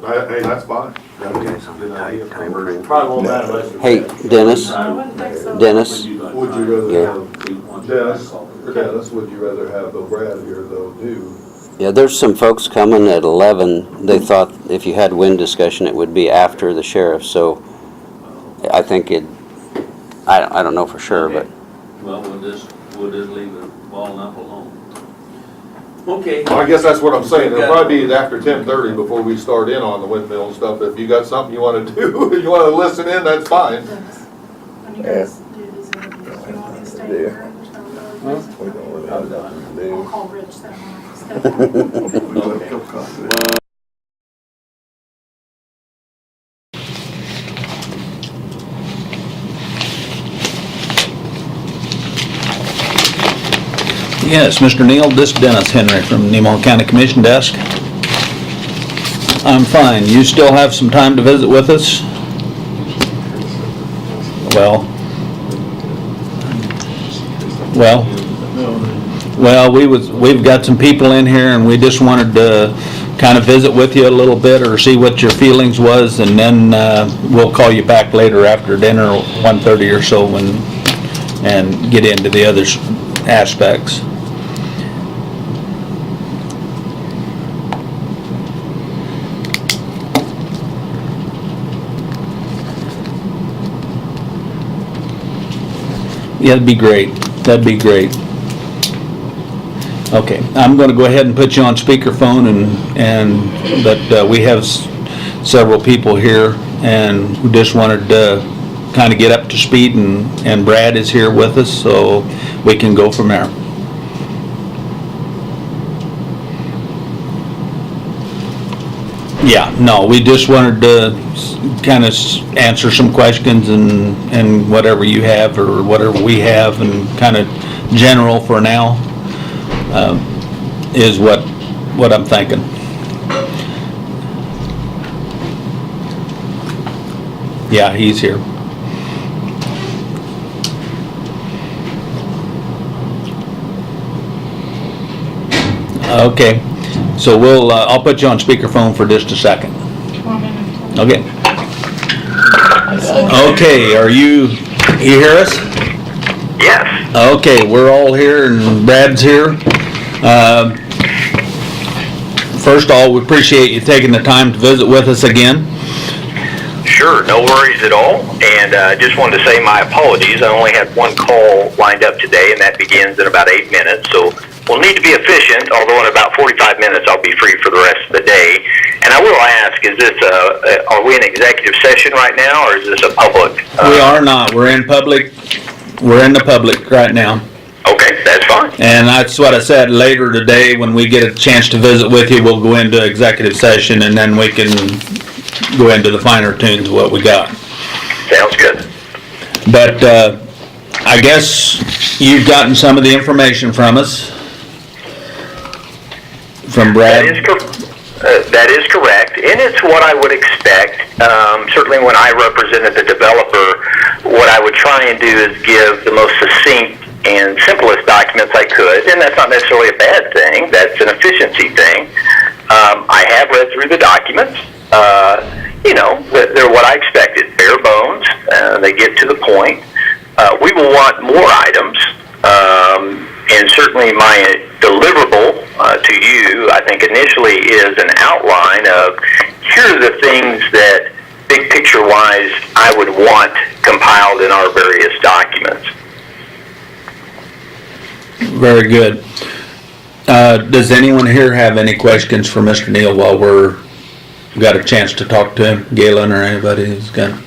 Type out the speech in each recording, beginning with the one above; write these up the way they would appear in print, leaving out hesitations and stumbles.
Hey, that's fine. Probably won't matter much. Hey, Dennis, I wouldn't think so. Dennis, Would you rather Yeah. have, Dennis, would you rather have Bill Brad here though too? yeah, there's some folks coming at 11. They thought if you had wind discussion, it would be after the sheriff, so I think I don't know for sure, but Well, we'll just leave it ball enough alone. Okay. Well, I guess that's what I'm saying, it'll probably be after 10:30 before we start in on the windmill and stuff. If you got something you wanna do, you wanna listen in, that's fine. Dennis, when you guys do these interviews, you want me to stay here? I'll call Rich that morning. Yes, Mr. Neal, this is Dennis Henry from Nemaha County Commission Desk. I'm fine. You still have some time to visit with us? Well, we've got some people in here and we just wanted to kind of visit with you a little bit or see what your feelings was, and then we'll call you back later after dinner, 1:30 or so, and get into the other aspects. Yeah, that'd be great. That'd be great. Okay, I'm going to go ahead and put you on speakerphone, but we have several people here, and we just wanted to kind of get up to speed, and Brad is here with us, so we can go from there. Yeah, no, we just wanted to kind of answer some questions and whatever you have or whatever we have, and kind of general for now is what I'm thinking. Yeah, he's here. Okay, so I'll put you on speakerphone for just a second. Okay. Okay, you hear us? Yes. Okay, we're all here and Brad's here. First of all, we appreciate you taking the time to visit with us again. Sure, no worries at all. And just wanted to say my apologies. I only had one call lined up today, and that begins in about 8 minutes. So we'll need to be efficient, although in about 45 minutes I'll be free for the rest of the day. And I will ask, is this are we in executive session right now, or is this a public? We are not. We're in public. We're in the public right now. Okay, that's fine. And that's what I said. Later today, when we get a chance to visit with you, we'll go into executive session, and then we can go into the finer tunes of what we got. Sounds good. But I guess you've gotten some of the information from us, from Brad. That is correct, and it's what I would expect. Certainly when I represented the developer, what I would try and do is give the most succinct and simplest documents I could, and that's not necessarily a bad thing. That's an efficiency thing. I have read through the documents. They're what I expected, bare bones. They get to the point. We will want more items, and certainly my deliverable to you, I think initially, is an outline of here are the things that, big picture-wise, I would want compiled in our various documents. Very good. Does anyone here have any questions for Mr. Neal while we got a chance to talk to him? Galen or anybody who's got?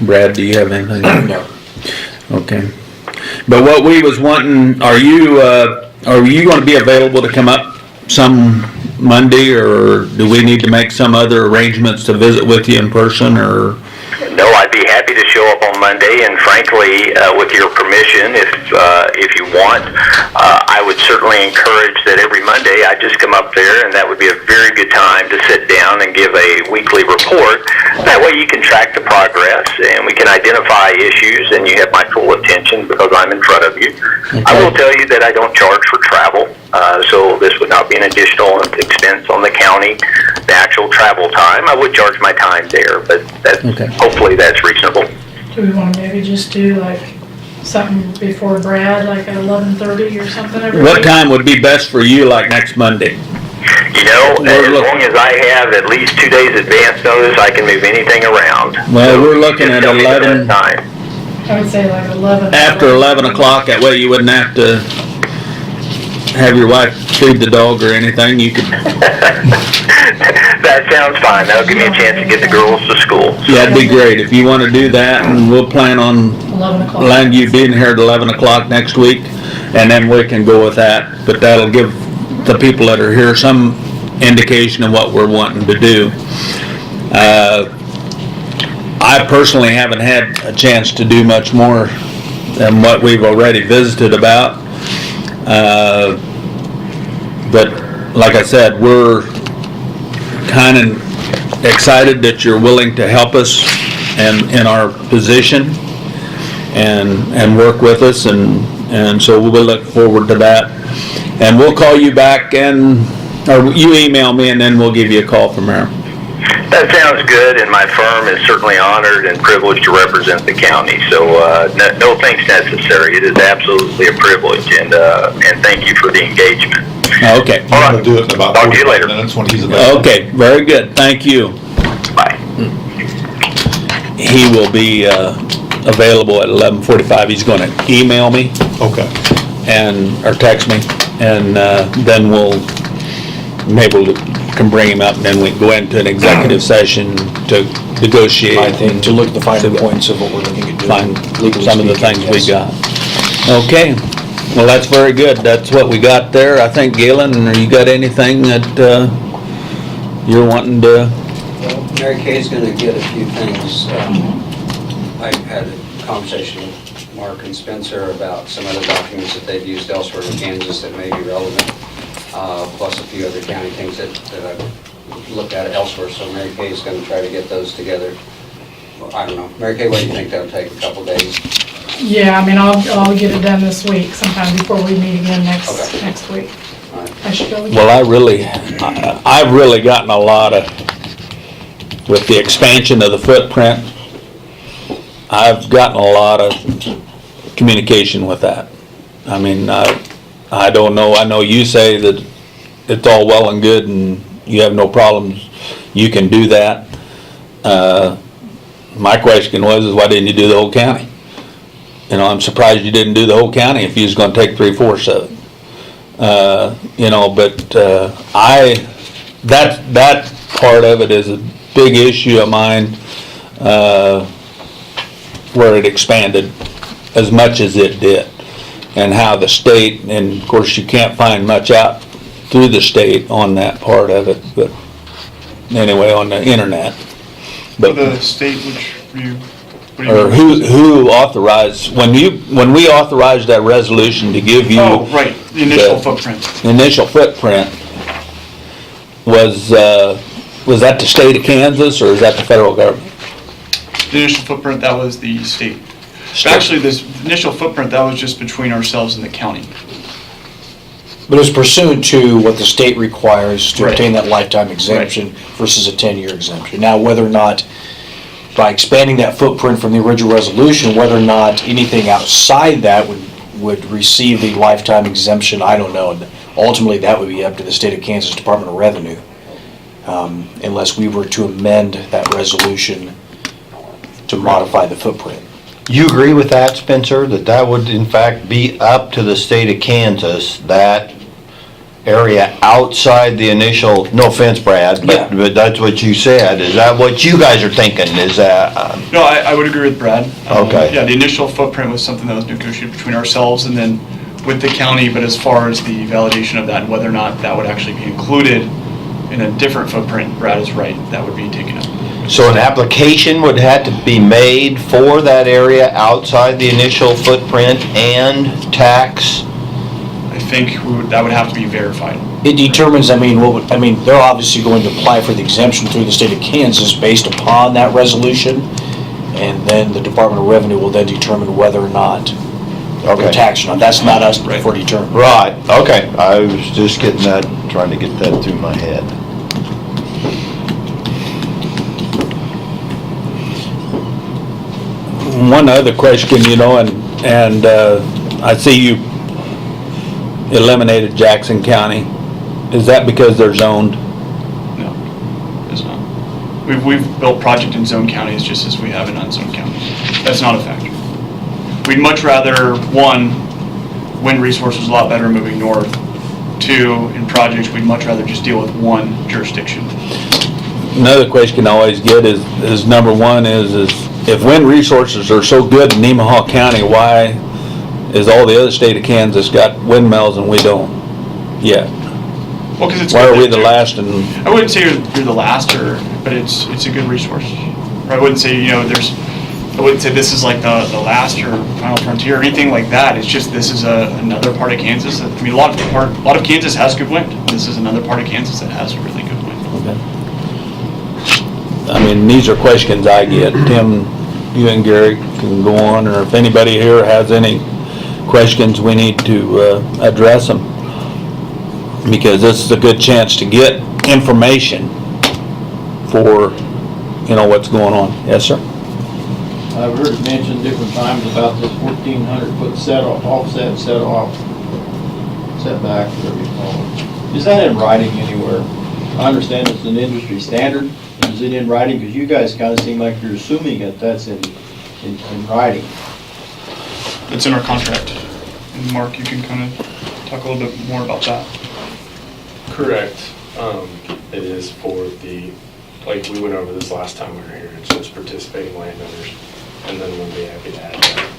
Brad, do you have anything? No. Okay. But what we was wanting, are you going to be available to come up some Monday, or do we need to make some other arrangements to visit with you in person, or? No, I'd be happy to show up on Monday, and frankly, with your permission, if you want, I would certainly encourage that every Monday I just come up there, and that would be a very good time to sit down and and give a weekly report. That way you can track the progress and we can identify issues, and you have my full attention because I'm in front of you. Okay. I will tell you that I don't charge for travel, so this would not be an additional expense on the county. The actual travel time, I would charge my time there, but Okay. hopefully that's reasonable. Do we wanna maybe just do like something before Brad, like at 11:30 or something every week? What time would be best for you, like next Monday? You know, We're as look- long as I have at least 2 days advance notice, I can move anything around. Well, So we're you looking just at tell me the best 11. time. I would say like 11. After 11 o'clock, that way you wouldn't have to have your wife feed the dog or anything. You could, That sounds fine. That'll give me a chance to get the girls to school. yeah, it'd be great if you want to do that, and we'll plan on 11 o'clock. letting you being here at 11 o'clock next week, and then we can go with that. But that'll give the people that are here some indication of what we're wanting to do. I personally haven't had a chance to do much more than what we've already visited about. But like I said, we're kind of excited that you're willing to help us and in our position and work with us, and so we'll look forward to that. And we'll call you back or you email me, and then we'll give you a call from there. That sounds good, and my firm is certainly honored and privileged to represent the county. So no thanks necessary. It is absolutely a privilege, and thank you for the engagement. Okay. All I'm right. gonna do it in about Talk to you 45 later. minutes when he's available. Okay, very good. Thank you. Bye. He will be available at 11:45. He's going to email me Okay. or text me, and then maybe we can bring him up, and then we can go into an executive session to negotiate. I think to look at the finer points of what we're looking at doing. Find legally some of the speaking, things we yes. got. Okay, well, that's very good. That's what we got there. I think, Galen, you got anything that you're wanting to? Well, Mary Kay's gonna get a few things. I had a conversation with Mark and Spencer about some other documents that they've used elsewhere in Kansas that may be relevant, plus a few other county things that I've looked at elsewhere, so Mary Kay's gonna try to get those together. Well, I don't know. Mary Kay, what do you think that'll take, a couple days? Yeah, I mean, I'll get it done this week, sometime before we meet again next week. All right. I should go. Well, I've really gotten a lot of, with the expansion of the footprint, I've gotten a lot of communication with that. I mean, I don't know, I know you say that it's all well and good and you have no problems, you can do that. My question was, why didn't you do the whole county? You know, I'm surprised you didn't do the whole county if you was gonna take 3/4 of it. You know, but that part of it is a big issue of mine, where it expanded as much as it did, and how the state, and of course you can't find much out through the state on that part of it, but anyway, on the internet. But The state, which you, what do you or mean? who authorized, when we authorized that resolution to give you Oh, right, the initial the- footprint. initial footprint, was that the state of Kansas, or is that the federal government? The initial footprint, that was the state. State. Actually, this initial footprint, that was just between ourselves and the county. But it's pursuant to what the state requires to Right. obtain that lifetime exemption versus a 10-year exemption. Now, whether or not, by expanding that footprint from the original resolution, whether or not anything outside that would receive the lifetime exemption, I don't know. Ultimately, that would be up to the state of Kansas Department of Revenue, unless we were to amend that resolution to modify the footprint. You agree with that, Spencer, that would in fact be up to the state of Kansas, that area outside the initial, no offense, Brad, Yeah. but that's what you said. Is that what you guys are thinking? Is that, No, I would agree with Brad. Okay. Yeah, the initial footprint was something that was negotiated between ourselves and then with the county, but as far as the validation of that and whether or not that would actually be included in a different footprint, Brad is right, that would be taken up. so an application would have to be made for that area outside the initial footprint and tax? I think that would have to be verified. It determines, they're obviously going to apply for the exemption through the state of Kansas based upon that resolution, and then the Department of Revenue will then determine whether or not they're Okay. taxed or not. That's not us Right. for determining. Right, okay, I was just getting that, trying to get that through my head. One other question, and I see you eliminated Jackson County. Is that because they're zoned? No, it's not. We've built project in zone counties just as we have in unzoned counties. That's not a factor. We'd much rather, one, wind resource is a lot better moving north. Two, in projects, we'd much rather just deal with one jurisdiction. Another question I always get is number one is if wind resources are so good in Nemaha County, why is all the other state of Kansas got windmills and we don't yet? Well, because it's Why good are we there, the too. last and, I wouldn't say you're the last, but it's a good resource. Or I wouldn't say, I wouldn't say this is like the last or final frontier or anything like that. It's just this is another part of Kansas. A lot of Kansas has good wind. This is another part of Kansas that has really good wind. these are questions I get. Tim, you and Gary can go on, or if anybody here has any questions, we need to address them. Because this is a good chance to get information for, what's going on. Yes, sir? I've heard it mentioned different times about this 1,400-foot offset setback, whatever you call it. Is that in writing anywhere? I understand it's an industry standard. Is it in writing? Because you guys kind of seem like you're assuming that that's in writing. It's in our contract. And Mark, you can kind of talk a little bit more about that. Correct. It is for like we went over this last time we were here, it's just participating landowners. And then we'll be happy to add that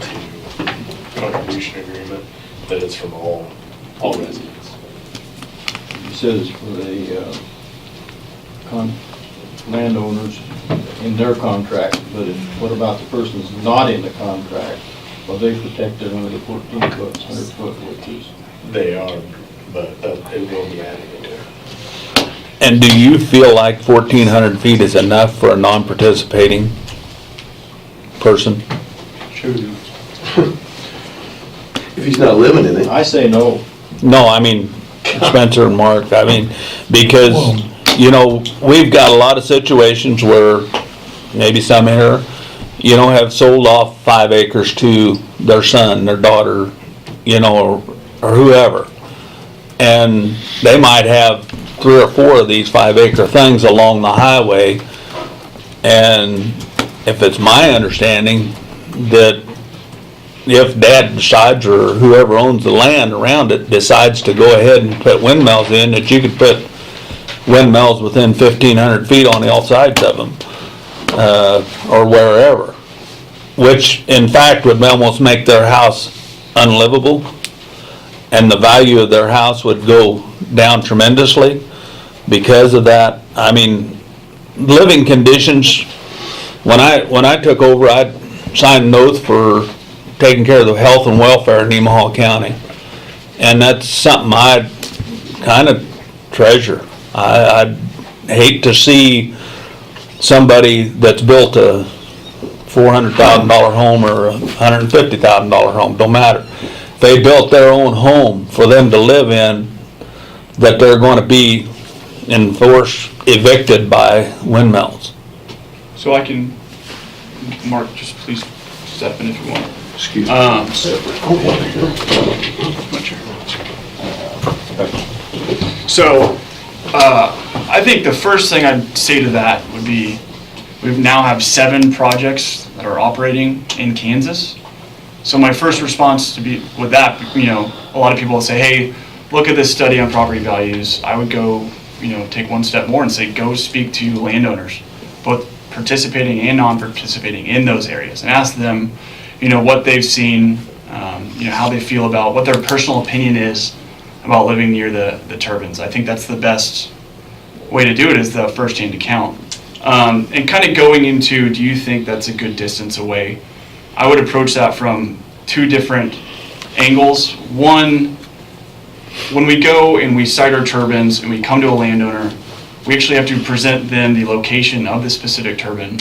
to contribution agreement, that it's from all residents. It says for the landowners in their contract, but what about the persons not in the contract? Are they protected under the 14-foot, 100-foot, which is? They are, but it will be added into it. And do you feel like 1,400 feet is enough for a non-participating person? True. If he's not living in it. I say no. No, Spencer and Mark, because, we've got a lot of situations where maybe some here, have sold off 5 acres to their son, their daughter, or whoever. And they might have 3 or 4 of these 5-acre things along the highway. And if it's my understanding that if Dad decides, or whoever owns the land around it decides to go ahead and put windmills in, that you could put windmills within 1,500 feet on all sides of them, or wherever, which in fact would almost make their house unlivable, and the value of their house would go down tremendously because of that. Living conditions, when I took over, I signed an oath for taking care of the health and welfare in Nemaha County. And that's something I kind of treasure. I'd hate to see somebody that's built a $400,000 home or a $150,000 home, don't matter. They built their own home for them to live in, that they're going to be enforced, evicted by windmills. So I can, Mark, just please step in if you want. Excuse me. So, I think the first thing I'd say to that would be, we now have 7 projects that are operating in Kansas. So my first response with that, a lot of people will say, hey, look at this study on property values. I would go, take one step more and say, go speak to landowners, both participating and non-participating in those areas, and ask them, what they've seen, how they feel about, what their personal opinion is about living near the turbines. I think that's the best way to do it, is the first-hand account. And kind of going into, do you think that's a good distance away? I would approach that from 2 different angles. One, when we go and we site our turbines and we come to a landowner, we actually have to present them the location of the specific turbine,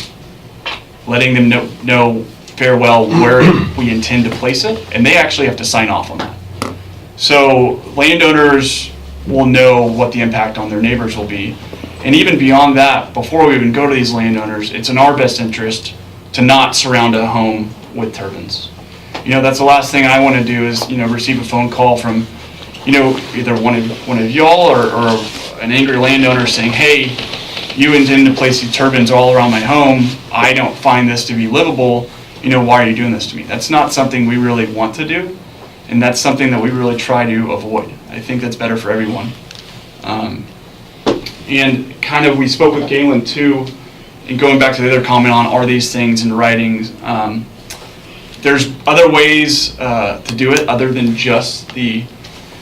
letting them know very well where we intend to place it, and they actually have to sign off on that. So landowners will know what the impact on their neighbors will be. And even beyond that, before we even go to these landowners, it's in our best interest to not surround a home with turbines. That's the last thing I want to do is, receive a phone call from, either one of y'all or an angry landowner saying, hey, you intend to place these turbines all around my home. I don't find this to be livable. Why are you doing this to me? That's not something we really want to do. And that's something that we really try to avoid. I think that's better for everyone. And kind of, we spoke with Galen too, and going back to the other comment on, are these things in writing? There's other ways to do it other than just the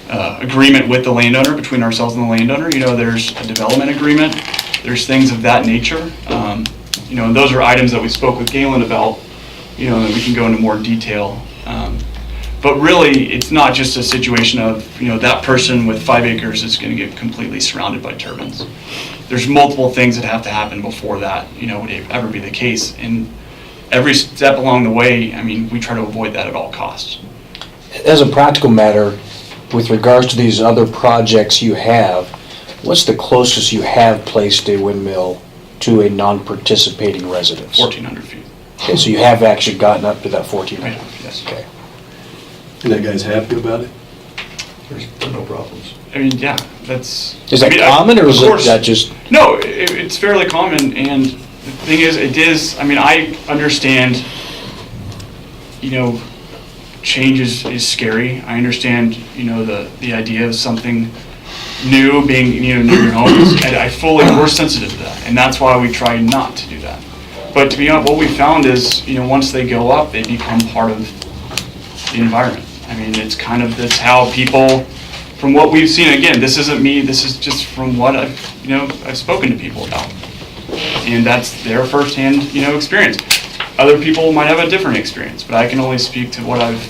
agreement with the landowner, between ourselves and the landowner. There's a development agreement. There's things of that nature. And those are items that we spoke with Galen about, and we can go into more detail. But really, it's not just a situation of, that person with 5 acres is going to get completely surrounded by turbines. There's multiple things that have to happen before that, would ever be the case. And every step along the way, we try to avoid that at all costs. As a practical matter, with regards to these other projects you have, what's the closest you have placed a windmill to a non-participating residence? 1,400 feet. Okay, so you have actually gotten up to that 1,400? Yes. Okay. And that guy's happy about it? There's no problems. Yeah, that's... Is that common, or is that just... No, it's fairly common, and the thing is, I understand, change is scary. I understand, the idea of something new being, near your homes, and we're sensitive to that, and that's why we try not to do that. But to be honest, what we found is, once they go up, they become part of the environment. That's how people, from what we've seen, again, this isn't me, this is just from what I've spoken to people about. And that's their firsthand, experience. Other people might have a different experience, but I can only speak to what I've,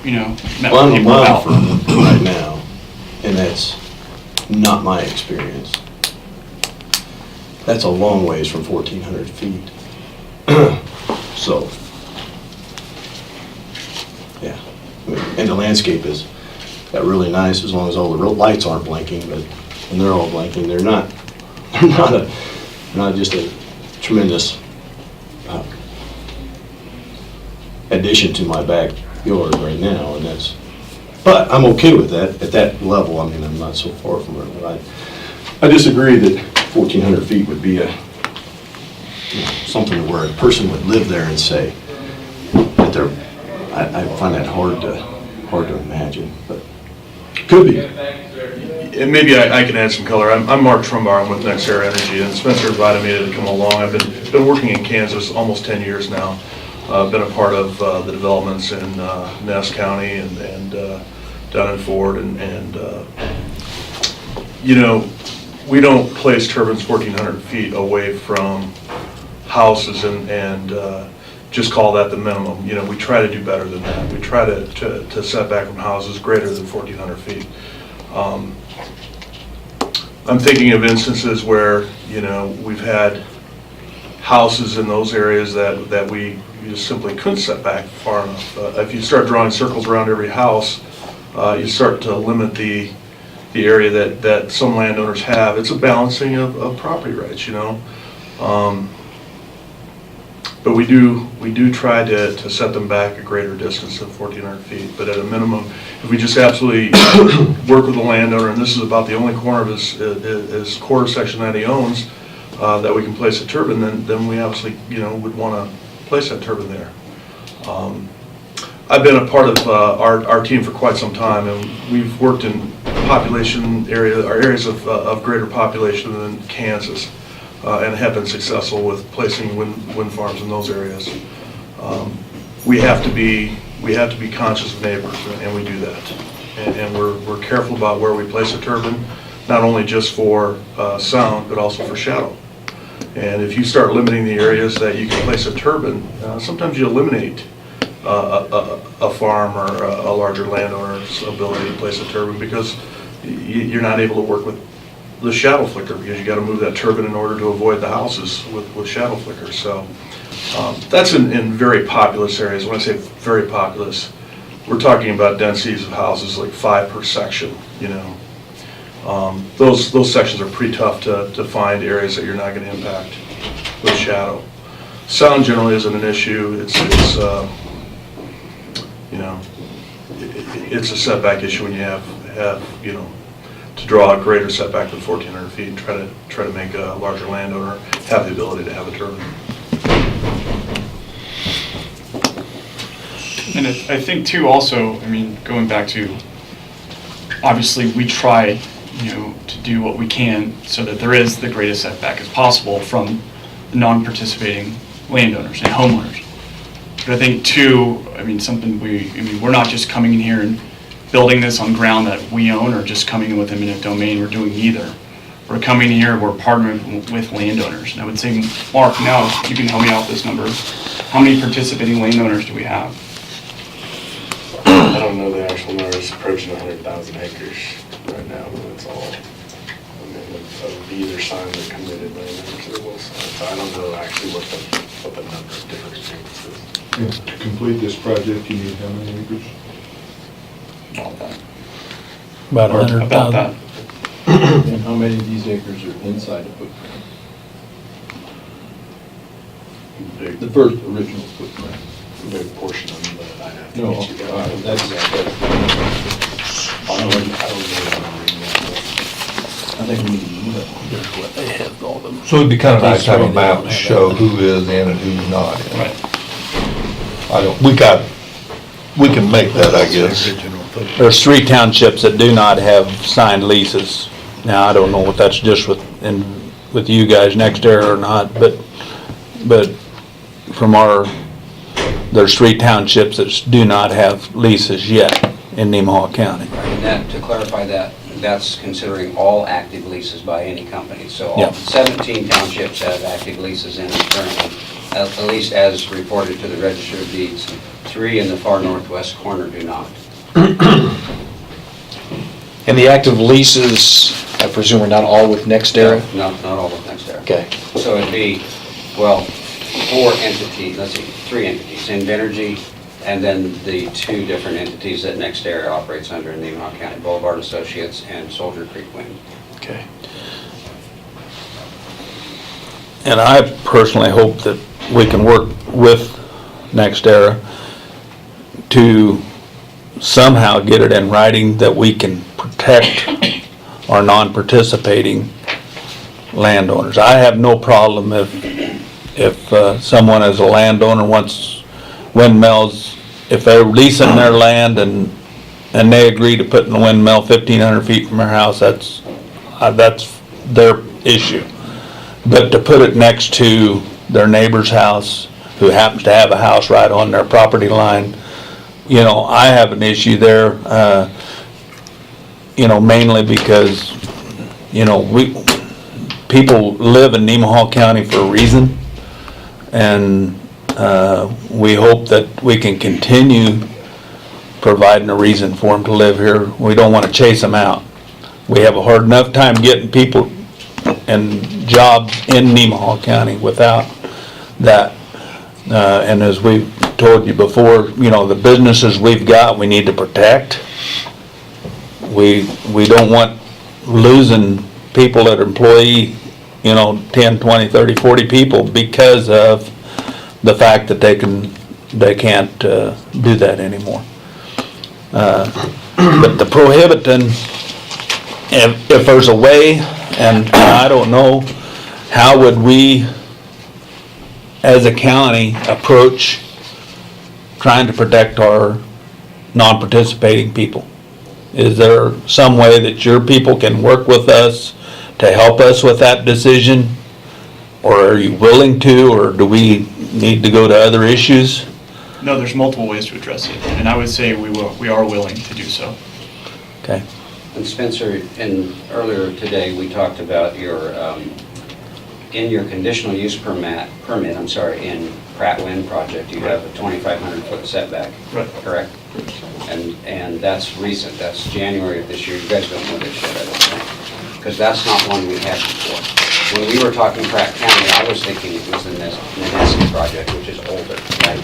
met with people about. Right now, and that's not my experience. That's a long ways from 1,400 feet. So, yeah. And the landscape is really nice as long as all the real lights aren't blinking, but when they're all blinking, they're not just a tremendous addition to my backyard right now, but I'm okay with that at that level. I'm not so far from it, but I disagree that 1,400 feet would be something where a person would live there and say that they're. I find that hard to imagine, but could be. And maybe I can add some color. I'm Mark Trumbar. I'm with Next Air Energy, and Spencer invited me to come along. I've been working in Kansas almost 10 years now. I've been a part of the developments in Ness County and down in Ford, and we don't place turbines 1,400 feet away from houses and just call that the minimum. We try to do better than that. We try to set back from houses greater than 1,400 feet. I'm thinking of instances where, we've had houses in those areas that we just simply couldn't set back far enough. If you start drawing circles around every house, you start to limit the area that some landowners have. It's a balancing of property rights, But we do try to set them back a greater distance than 1,400 feet. But at a minimum, if we just absolutely work with the landowner, and this is about the only corner of his quarter section that he owns, that we can place a turbine, then we obviously would want to place that turbine there. I've been a part of our team for quite some time, and we've worked in areas of greater population than Kansas. And have been successful with placing wind farms in those areas. We have to be conscious of neighbors, and we do that. And we're careful about where we place a turbine, not only just for sound, but also for shadow. And if you start limiting the areas that you can place a turbine, sometimes you eliminate a farm or a larger landowner's ability to place a turbine because you're not able to work with the shadow flicker because you got to move that turbine in order to avoid the houses with shadow flicker. So that's in very populous areas. When I say very populous, we're talking about densities of houses like 5 per section, you know. Those sections are pretty tough to find areas that you're not going to impact with shadow. Sound generally isn't an issue. It's you know, it's a setback issue when you have you know, to draw a greater setback than 1,400 feet and try to make a larger landowner have the ability to have a turbine. And I think too, also, I mean, going back to, obviously, we try, you know, to do what we can so that there is the greatest setback as possible from the non-participating landowners and homeowners. But I think too, I mean, we're not just coming in here and building this on ground that we own or just coming in with eminent domain. We're doing neither. We're coming in here, we're partnering with landowners. And I would say, Mark, now you can help me out with this number. How many participating landowners do we have? I don't know the actual number, it's approaching 100,000 acres right now, but it's all, I mean, of either side of the committed landowners or both sides. So I don't know actually what the number of different agreements is. To complete this project, you need how many acres? About About that. 100,000. And how many of these acres are inside the footprint? The first original footprint? A big portion of them, but I have to No, get you guys. that's, I don't know the number yet. I think we need to move it. So it'd be kind of nice to have a map to show who is in and who's not in. Right. We can make that, I guess. There's 3 townships that do not have signed leases. Now, I don't know if that's just with you guys next area or not, but there's 3 townships that do not have leases yet in Nemaha County. And that, to clarify that, that's considering all active leases by any company. So all Yeah. 17 townships have active leases in it currently, at least as reported to the Register of Deeds. 3 in the far northwest corner do not. And the active leases, I presume, are not all with NextEra? Not all of NextEra. Okay. So it'd be, well, 4 entities, 3 entities, Invenergy, and then the 2 different entities that NextEra operates under in Nemaha County, Boulevard Associates and Soldier Creek Wind. Okay. And I personally hope that we can work with NextEra to somehow get it in writing that we can protect our non-participating landowners. I have no problem if someone as a landowner wants windmills, if they're leasing their land and they agree to put in a windmill 1,500 feet from their house, that's their issue. But to put it next to their neighbor's house, who happens to have a house right on their property line, you know, I have an issue there, you know, mainly because, you know, people live in Nemaha County for a reason, and we hope that we can continue providing a reason for them to live here. We don't want to chase them out. We have a hard enough time getting people and jobs in Nemaha County without that. And as we've told you before, you know, the businesses we've got, we need to protect. We don't want losing people that employ, you know, 10, 20, 30, 40 people because of the fact that they can't do that anymore. But the prohibiting, if there's a way, and I don't know, how would we as a county approach trying to protect our non-participating people? Is there some way that your people can work with us to help us with that decision? Or are you willing to, or do we need to go to other issues? No, there's multiple ways to address it, and I would say we are willing to do so. Okay. And Spencer, earlier today, we talked about your in your conditional use permit, in Pratt Wind project, you have a 2,500-foot setback. Right. Correct? And that's recent, that's January of this year. You guys don't know this yet, I don't think, because that's not one we had before. When we were talking Pratt County, I was thinking it was the Nemaha project, which is older, right?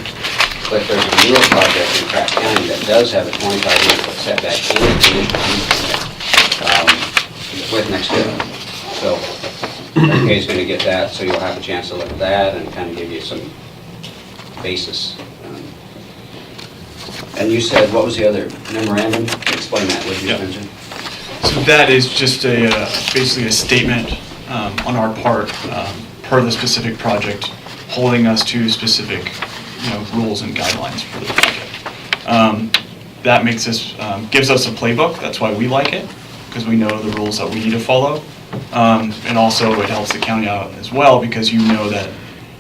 But there's a newer project in Pratt County that does have a 2,500-foot setback and a conditional use permit with next to it. So, RK's going to get that, so you'll have a chance to look at that and kind of give you some basis. And you said, what was the other memorandum? Explain that, would you, Yeah. Spencer? So that is just basically a statement on our part, per the specific project, holding us to specific, rules and guidelines for the project. That makes us, gives us a playbook, that's why we like it, because we know the rules that we need to follow. And also it helps the county out as well, because you know that,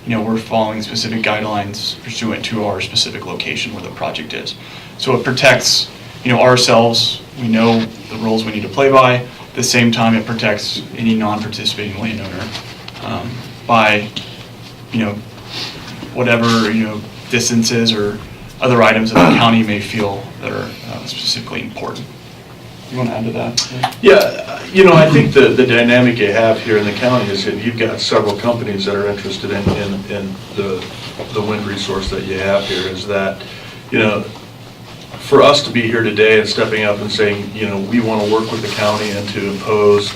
we're following specific guidelines pursuant to our specific location where the project is. So it protects, ourselves, we know the rules we need to play by. At the same time, it protects any non-participating landowner by, whatever, distances or other items that the county may feel that are specifically important. You want to add to that? Yeah, I think the dynamic you have here in the county is that you've got several companies that are interested in the wind resource that you have here, is that, for us to be here today and stepping up and saying, we want to work with the county and to impose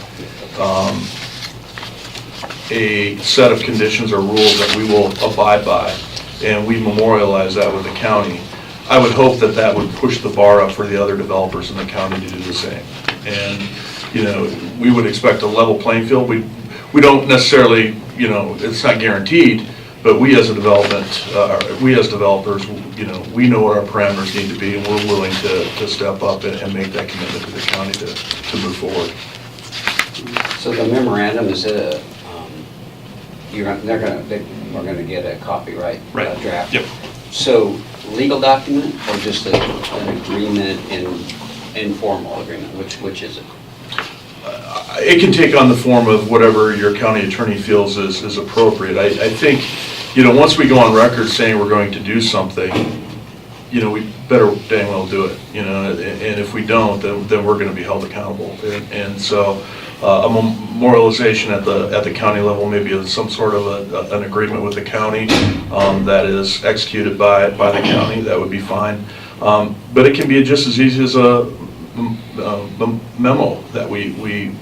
a set of conditions or rules that we will abide by, and we memorialize that with the county, I would hope that that would push the bar up for the other developers in the county to do the same. And, we would expect a level playing field. We don't necessarily, it's not guaranteed, but we as developers, we know what our parameters need to be, and we're willing to step up and make that commitment to the county to move forward. So the memorandum, is it we're going to get a copy, right? Right. A draft? Yep. So legal document or just an agreement, informal agreement? Which is it? It can take on the form of whatever your county attorney feels is appropriate. I think, once we go on record saying we're going to do something, we better dang well do it, and if we don't, then we're going to be held accountable. And so a memorialization at the county level, maybe some sort of an agreement with the county that is executed by the county, that would be fine. But it can be just as easy as a memo that we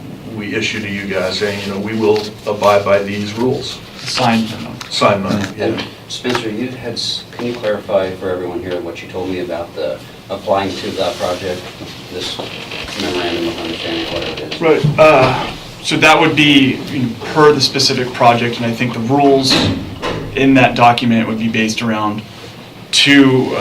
issue to you guys saying, we will abide by these rules. Signed memo. Signed memo, And yeah. Spencer, can you clarify for everyone here what you told me about the applying to that project, this memorandum of understanding, what it is? Right. So that would be per the specific project, and I think the rules in that document would be based around two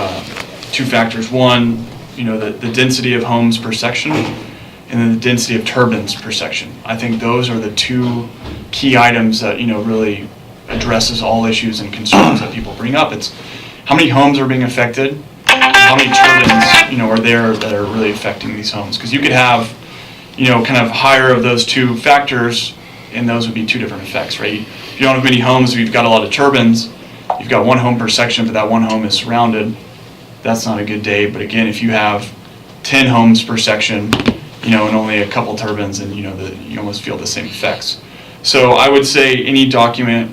factors. One, the density of homes per section, and then the density of turbines per section. I think those are the two key items that, really addresses all issues and concerns that people bring up. It's how many homes are being affected, and how many turbines, are there that are really affecting these homes. Because you could have, kind of higher of those two factors, and those would be two different effects, right? If you don't have many homes, if you've got a lot of turbines, you've got one home per section, but that one home is surrounded, that's not a good day. But again, if you have 10 homes per section, and only a couple turbines, and you almost feel the same effects. So I would say any document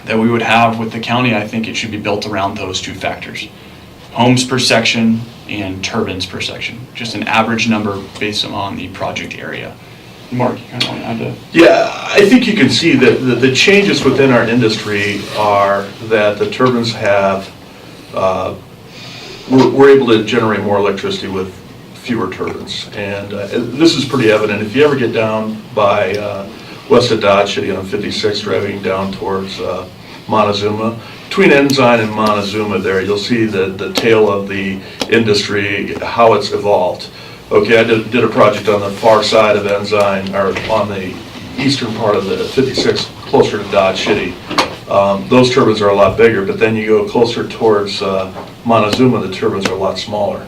that we would have with the county, I think it should be built around those two factors. Homes per section and turbines per section. Just an average number based on the project area. Mark, you kind of want to add to? Yeah, I think you can see that the changes within our industry are that the turbines have, we're able to generate more electricity with fewer turbines. And this is pretty evident. If you ever get down by west of Dodge City on 56, driving down towards Montezuma, between Ensign and Montezuma there, you'll see the tail of the industry, how it's evolved. Okay, I did a project on the far side of Ensign, or on the eastern part of the 56, closer to Dodge City. Those turbines are a lot bigger, but then you go closer towards Montezuma, the turbines are a lot smaller.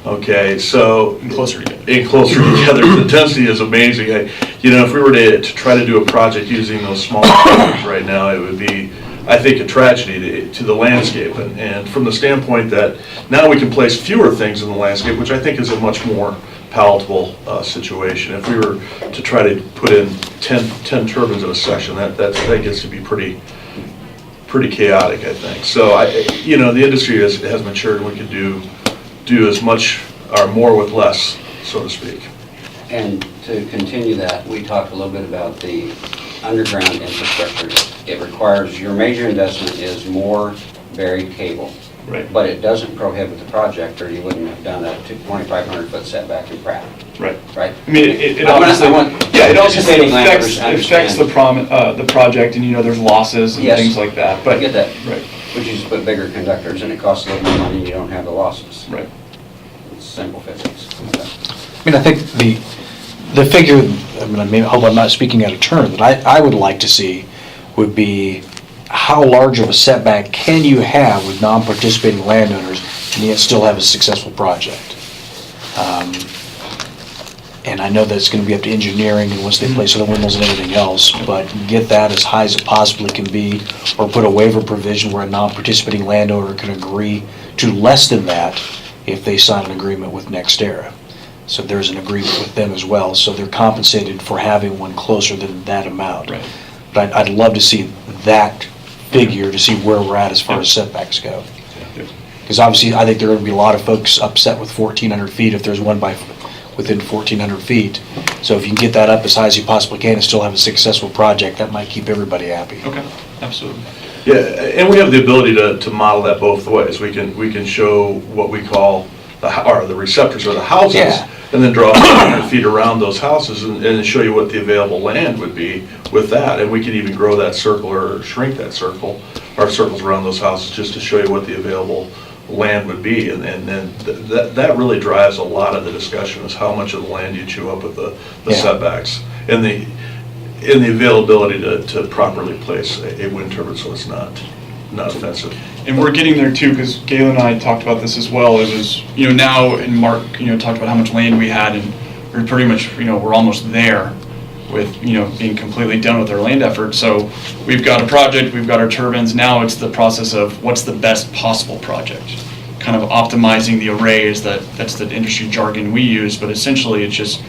Okay, so And closer together. and closer together. The density is amazing. If we were to try to do a project using those small buildings right now, it would be, I think, a tragedy to the landscape. And from the standpoint that now we can place fewer things in the landscape, which I think is a much more palatable situation. If we were to try to put in 10 turbines in a section, that gets to be pretty chaotic, I think. So the industry has matured, and we can do as much or more with less, so to speak. And to continue that, we talked a little bit about the underground infrastructure. It requires, your major investment is more buried cable. Right. But it doesn't prohibit the project, or you wouldn't have done a 2,500-foot setback in Pratt. Right. Right? I mean, it I obviously, want participating landowners to affects the project, and there's losses and Yes. things like that, I but. get that. Right, But you just put bigger conductors, and it costs a little more money, and you don't have the losses. right. It's simple physics. I mean, I think the figure, I hope I'm not speaking out of turn, that I would like to see would be how large of a setback can you have with non-participating landowners and yet still have a successful project? And I know that it's gonna be up to engineering and once they place other windmills and everything else, but get that as high as it possibly can be, or put a waiver provision where a non-participating landowner can agree to less than that if they sign an agreement with NextEra. So there's an agreement with them as well, so they're compensated for having one closer than that amount. Right. But I'd love to see that figure, to see where we're at as far as setbacks go. Because obviously, I think there are going to be a lot of folks upset with 1,400 feet if there's one within 1,400 feet. So if you can get that up as high as you possibly can and still have a successful project, that might keep everybody happy. Okay, absolutely. Yeah, and we have the ability to model that both ways. We can show what we call the receptors or the houses, Yeah. and then draw 100 feet around those houses and show you what the available land would be with that. And we could even grow that circle or shrink that circle, or circles around those houses, just to show you what the available land would be. And then that really drives a lot of the discussion, is how much of the land you chew up with the Yeah. setbacks and the availability to properly place a wind turbine so it's not offensive. And we're getting there too, because Galen and I talked about this as well. It was, now, and Mark, talked about how much land we had, and we're pretty much, we're almost there with, being completely done with our land effort. So we've got a project, we've got our turbines. Now it's the process of what's the best possible project. Kind of optimizing the arrays, that's the industry jargon we use, but essentially it's just,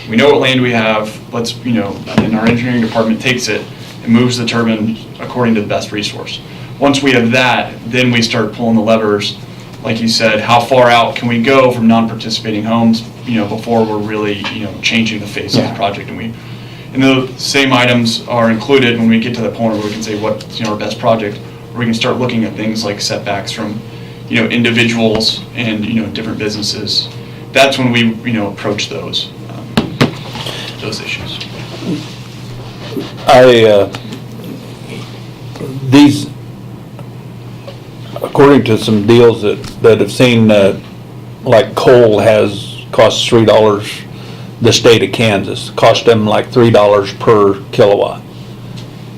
we know what land we have, and our engineering department takes it and moves the turbine according to the best resource. Once we have that, then we start pulling the levers. Like you said, how far out can we go from non-participating homes, before we're really, changing the face of the project. And the same items are included when we get to the point where we can say what's, our best project, where we can start looking at things like setbacks from, individuals and, different businesses. That's when we, approach those issues. These, according to some deals that have seen, like coal costs $3, the state of Kansas, cost them like $3 per kilowatt.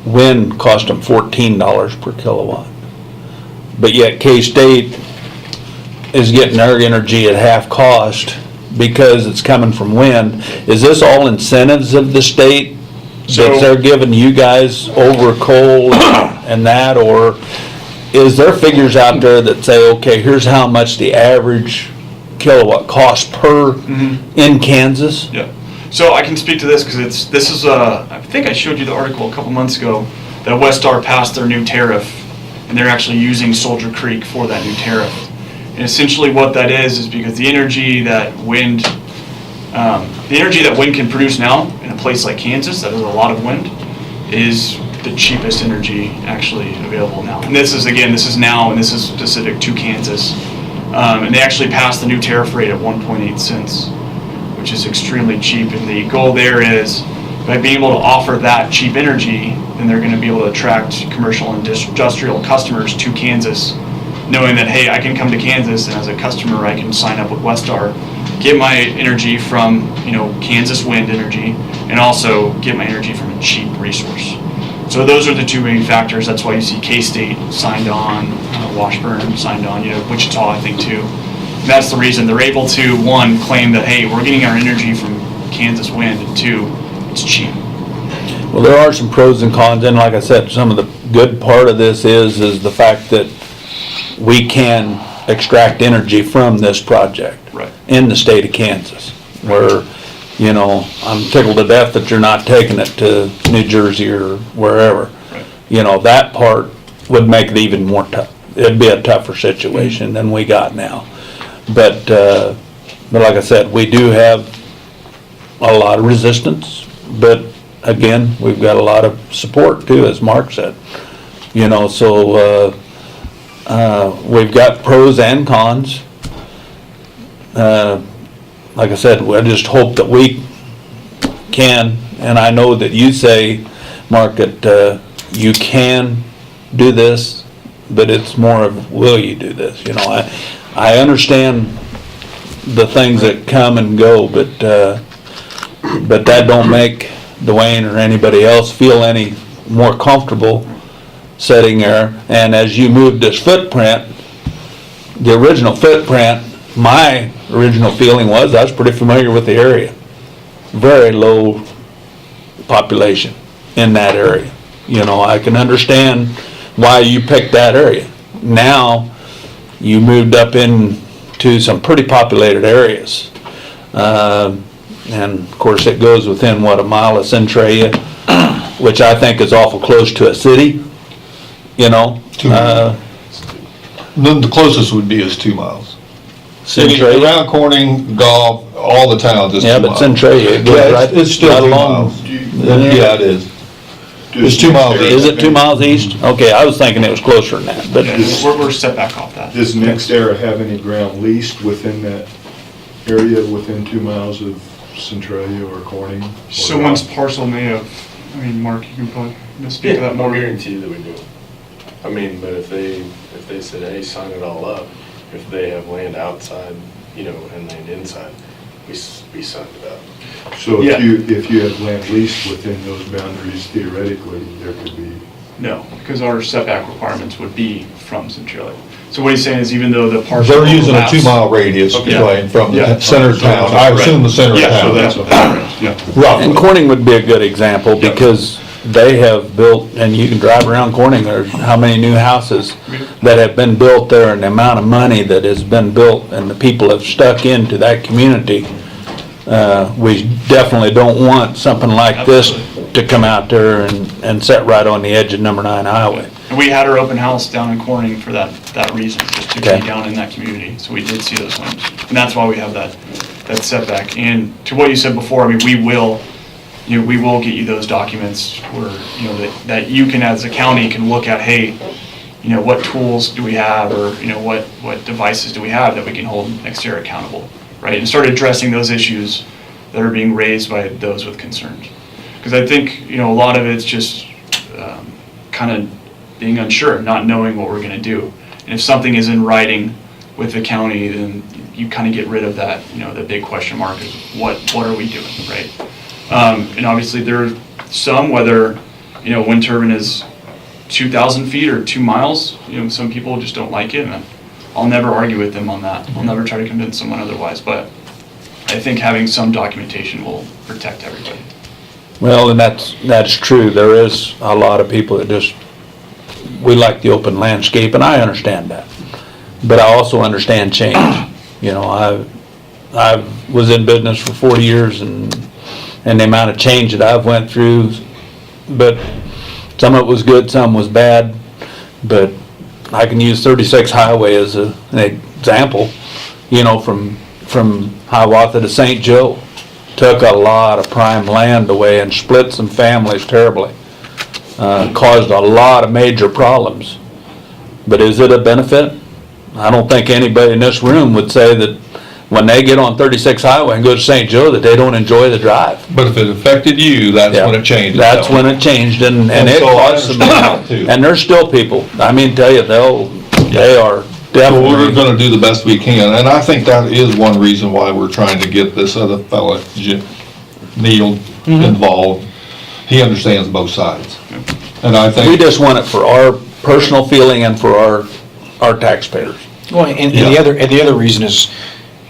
Wind cost them $14 per kilowatt. But yet K-State is getting their energy at half cost because it's coming from wind. Is this all incentives of the state that they're giving you guys over coal and that, or is there figures out there that say, okay, here's how much the average kilowatt cost per in Kansas? Yeah. So I can speak to this because this is I think I showed you the article a couple months ago that Westar passed their new tariff, and they're actually using Soldier Creek for that new tariff. And essentially what that is because the energy that wind can produce now in a place like Kansas that has a lot of wind is the cheapest energy actually available now. And this is now, and this is specific to Kansas. And they actually passed the new tariff rate at 1.8 cents, which is extremely cheap. And the goal there is, by being able to offer that cheap energy, then they're going to be able to attract commercial and industrial customers to Kansas, knowing that, hey, I can come to Kansas, and as a customer, I can sign up with Westar, get my energy from, Kansas wind energy, and also get my energy from a cheap resource. So those are the two main factors. That's why you see K-State signed on, Washburn signed on, Wichita, I think, too. And that's the reason they're able to, one, claim that, hey, we're getting our energy from Kansas wind, and two, it's cheap. Well, there are some pros and cons, and like I said, some of the good part of this is the fact that we can extract energy from this project. Right. In the state of Kansas, where, you know, I'm tickled to death that you're not taking it to New Jersey or wherever. Right. You know, that part would make it even more tough. It'd be a tougher situation than we got now. But like I said, we do have a lot of resistance, but again, we've got a lot of support too, as Mark said. You know, so we've got pros and cons. Like I said, I just hope that we can, and I know that you say, Mark, that you can do this, but it's more of, will you do this? You know, I understand the things that come and go, but that don't make Dwayne or anybody else feel any more comfortable sitting there. And as you move this footprint, the original footprint, my original feeling was I was pretty familiar with the area. Very low population in that area. You know, I can understand why you picked that area. Now, you moved up into some pretty populated areas. And of course, it goes within, what, a mile of Centralia, which I think is awful close to a city, you know? The closest would be is 2 miles. City, Centralia? around Corning, Golf, all the towns is 2 miles. Yeah, but Centralia, it goes Yeah, right, it's still right 2 along. miles. Yeah, it is. It's 2 miles east. Is it 2 miles east? Okay, I was thinking it was closer than that, but. Yeah, we're set back off that. Does Next Era have any ground leased within that area, within 2 miles of Centralia or Corning? So once parcel may have, I mean, Mark, you can probably speak to that I'll more. guarantee that we do. I mean, but if they said, hey, sign it all up, if they have land outside, you know, and land inside, we signed it up. So Yeah. if you have land leased within those boundaries, theoretically, there could be. No, because our setback requirements would be from Centralia. So what he's saying is even though the parcel. They're using a overlaps- 2 mile radius, Okay. Dwayne, from Yeah. the center of town. I assume the center of Yeah, so town. that's what that is, yeah. Roughly. And Corning would be a good example because they have built, and you can drive around Corning, there's how many new houses that have been built there and the amount of money that has been built and the people have stuck into that community. We definitely don't want something like this to come out there and sit right on the edge of number 9 highway. And we had our open house down in Corning for that reason, just to Okay. be down in that community. So we did see those homes. And that's why we have that setback. And to what you said before, I mean, we will get you those documents where, you know, that you can, as a county, can look at, hey, you know, what tools do we have, or, you know, what devices do we have that we can hold NextEra accountable, right? And start addressing those issues that are being raised by those with concerns. Because I think, you know, a lot of it's just kind of being unsure, not knowing what we're going to do. And if something is in writing with the county, then you kind of get rid of that, you know, the big question mark is what are we doing, right? And obviously there are some, whether, you know, wind turbine is 2,000 feet or 2 miles, you know, some people just don't like it, and I'll never argue with them on that. I'll never try to convince someone otherwise, but I think having some documentation will protect everybody. Well, and that's true. There is a lot of people that just, we like the open landscape, and I understand that. But I also understand change. You know, I was in business for 40 years and the amount of change that I've went through, but some of it was good, some was bad. But I can use 36 Highway as an example, you know, from Hiawatha to St. Joe. Took a lot of prime land away and split some families terribly. Caused a lot of major problems. But is it a benefit? I don't think anybody in this room would say that when they get on 36 Highway and go to St. Joe that they don't enjoy the drive. But if it affected you, that's when it changed. That's when it changed, and it so I caused some, understand that too. and there's still people, I mean, tell you, they are Well, we're definitely, gonna do the best we can, and I think that is one reason why we're trying to get this other fella, Neil, involved. He understands both sides. And I we think, just want it for our personal feeling and for our taxpayers. Well, and the other reason is,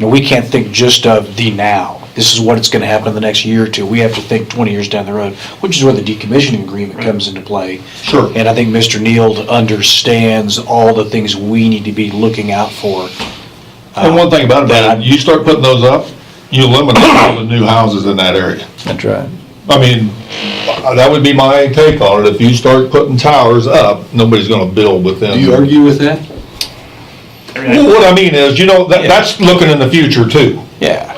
we can't think just of the now. This is what it's gonna happen in the next year or two. We have to think 20 years down the road, which is where the decommissioning agreement comes into play. Sure. And I think Mr. Neal understands all the things we need to be looking out for. And one thing about it, you start putting those up, you eliminate all the new houses in that area. That's right. I mean, that would be my take on it. If you start putting towers up, nobody's gonna build within. Do you argue with that? Well, what I mean is, that's looking in the future too. Yeah.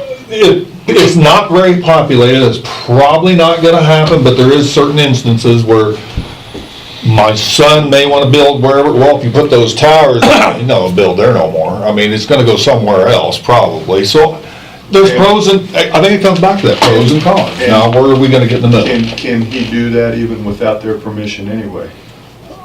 It's not very populated, it's probably not gonna happen, but there is certain instances where my son may wanna build wherever, well, if you put those towers, he's not gonna build there no more. I mean, it's gonna go somewhere else probably, so there's pros and, I think it comes back to that, pros and cons. Now, where are we gonna get in the middle? Can he do that even without their permission anyway?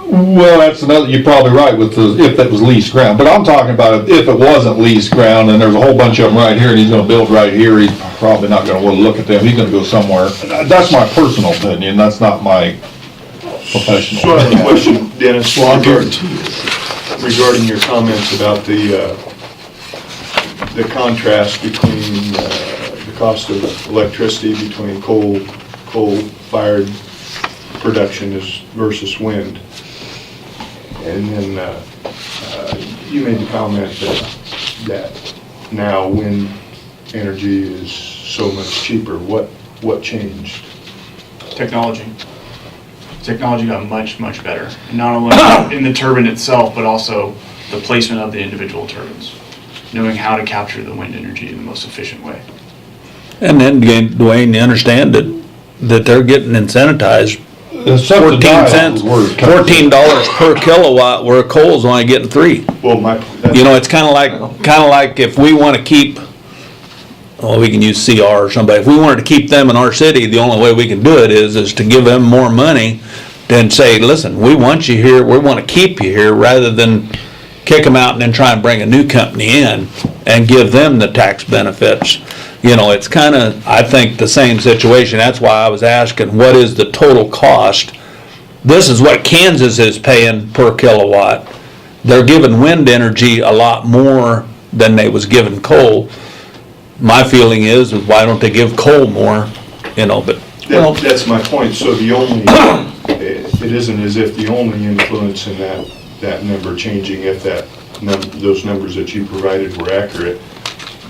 Well, that's another, you're probably right with if that was leased ground, but I'm talking about if it wasn't leased ground and there's a whole bunch of them right here and he's gonna build right here, he's probably not gonna wanna look at them, he's gonna go somewhere. That's my personal opinion, that's not my professional. So I have a question, Dennis, Well, I'll regarding your comments about the contrast between the cost of electricity between coal-fired production versus wind. And then you made the comment that now wind energy is so much cheaper. What changed? Technology. Technology got much, much better. And not only in the turbine itself, but also the placement of the individual turbines. Knowing how to capture the wind energy in the most efficient way. And then, Dwayne, you understand that they're getting incentivized. 14 cents, $14 per kilowatt, where coal's only getting 3. Well, It's kind of like if we want to keep, we can use CR or somebody. If we wanted to keep them in our city, the only way we can do it is to give them more money than say, listen, we want you here, we want to keep you here, rather than kick them out and then try and bring a new company in and give them the tax benefits. It's kind of, I think, the same situation. That's why I was asking, what is the total cost? This is what Kansas is paying per kilowatt. They're giving wind energy a lot more than they was giving coal. My feeling is why don't they give coal more, but. That's my point. So it isn't as if the only influence in that number changing, if those numbers that you provided were accurate,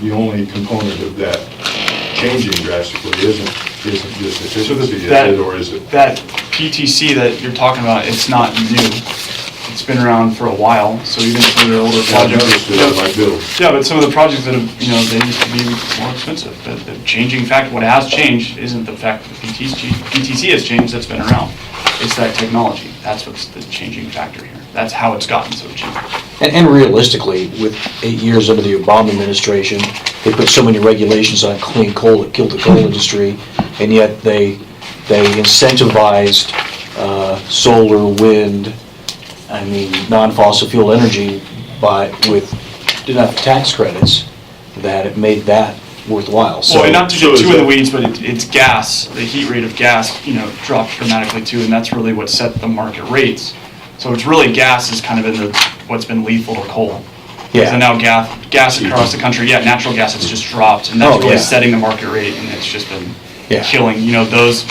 the only component of that changing drastically isn't just efficiency, is it, or is it? That PTC that you're talking about, it's not new. It's been around for a while, so even some of the older projects. Yeah, but some of the projects that have, they used to be more expensive. But the changing factor, what has changed isn't the fact that the PTC has changed, that's been around. It's that technology. That's what's the changing factor here. That's how it's gotten so cheap. And realistically, with 8 years under the Obama administration, they put so many regulations on clean coal that killed the coal industry, and yet they incentivized solar, wind, non-fossil fuel energy with enough tax credits that it made that worthwhile. So, and not to get too in the weeds, but it's gas. The heat rate of gas, dropped dramatically too, and that's really what set the market rates. So it's really gas is kind of what's been lethal to coal. Yeah. So now gas across the country, natural gas has just dropped, and that's really setting the market rate, and it's just been killing, those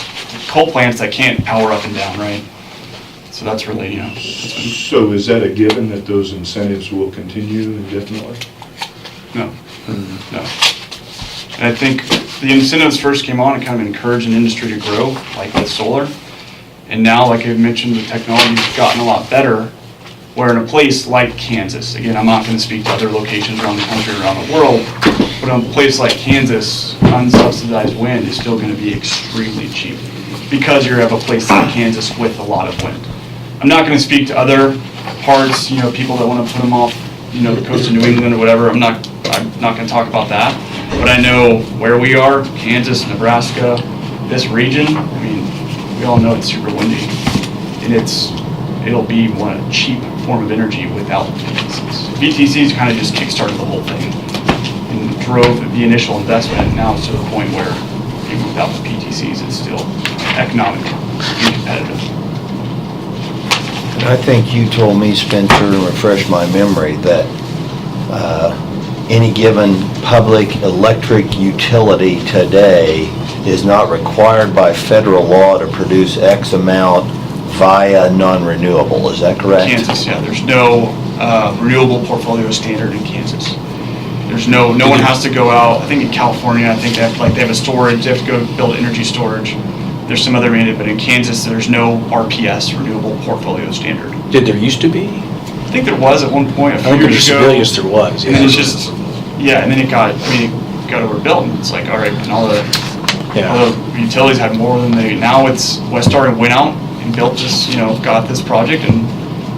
coal plants that can't power up and down, right? So that's really, So is that a given that those incentives will continue indefinitely? No. No. And I think the incentives first came on and kind of encouraged an industry to grow, like with solar. And now, like I mentioned, the technology's gotten a lot better, where in a place like Kansas, again, I'm not going to speak to other locations around the country, around the world, but in a place like Kansas, unsubsidized wind is still going to be extremely cheap because you have a place like Kansas with a lot of wind. I'm not going to speak to other parts, people that want to put them off, the coast of New England or whatever. I'm not going to talk about that. But I know where we are, Kansas, Nebraska, this region, we all know it's super windy. And it'll be a cheap form of energy without the BTCs. BTCs kind of just kickstarted the whole thing and drove the initial investment. Now it's to the point where even without the PTCs, it's still economic and competitive. I think you told me, Spencer, and refresh my memory, that any given public electric utility today is not required by federal law to produce X amount via non-renewable, is that correct? Kansas, yeah, there's no renewable portfolio standard in Kansas. There's no one has to go out, I think in California, I think they have a storage, they have to go build energy storage. There's some other mandate, but in Kansas, there's no RPS, renewable portfolio standard. Did there used to be? I think there was at one point, a I few think in years ago. Sebelius there was. And then it's just, yeah, and then it got overbuilt, and it's like, all right, and all the utilities have more than they, now it's, Westar went out and built this, got this project and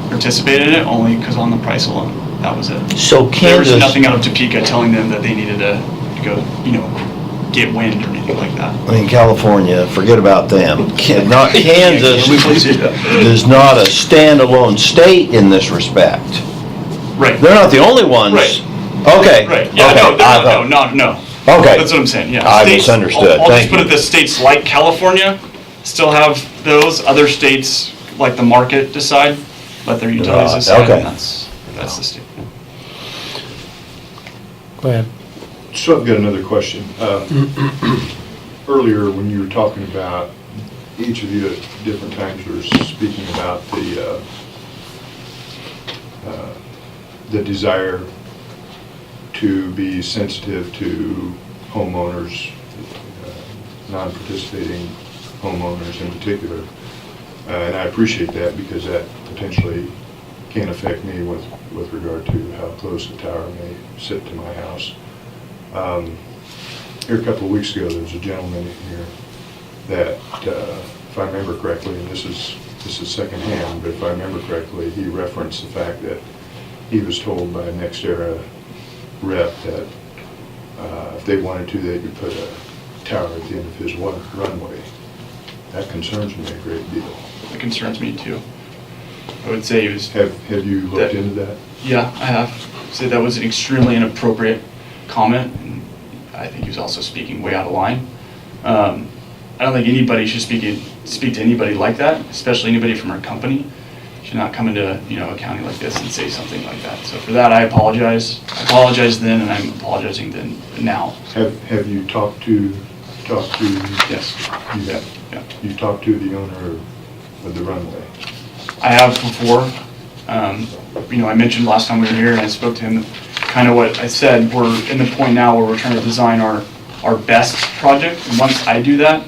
participated in it only because on the price alone. That was it. So There was Kansas, nothing out of Topeka telling them that they needed to go, get wind or anything like that. I mean, California, forget about them. Not Kansas is not a standalone state in this respect. Right. They're not the only ones. Right. Okay. Right, yeah, okay. no, they're not, no. Okay. That's what I'm saying, yeah. I States- misunderstood. I'll Thank just put it this, states like California still have those, other states, like the market decide, let their utilities decide, okay. and that's the state. Go ahead. So I've got another question. Earlier, when you were talking about, each of you at different times were speaking about the desire to be sensitive to homeowners, non-participating homeowners in particular. And I appreciate that because that potentially can affect me with regard to how close the tower may sit to my house. Here a couple of weeks ago, there was a gentleman here that, if I remember correctly, and this is secondhand, but if I remember correctly, he referenced the fact that he was told by a NextEra rep that if they wanted to, they could put a tower at the end of his runway. That concerns me a great deal. It concerns me too. I would say it was. Have you looked into that? Yeah, I have. Say that was an extremely inappropriate comment, and I think he was also speaking way out of line. I don't think anybody should speak to anybody like that, especially anybody from our company. Should not come into a county like this and say something like that. So for that, I apologize. I apologized then, and I'm apologizing then now. Have you talked to? Yes. You have. Yeah. You talked to the owner of the runway. I have before. I mentioned last time we were here, and I spoke to him. Kind of what I said. We're in the point now where we're trying to design our best project. And once I do that,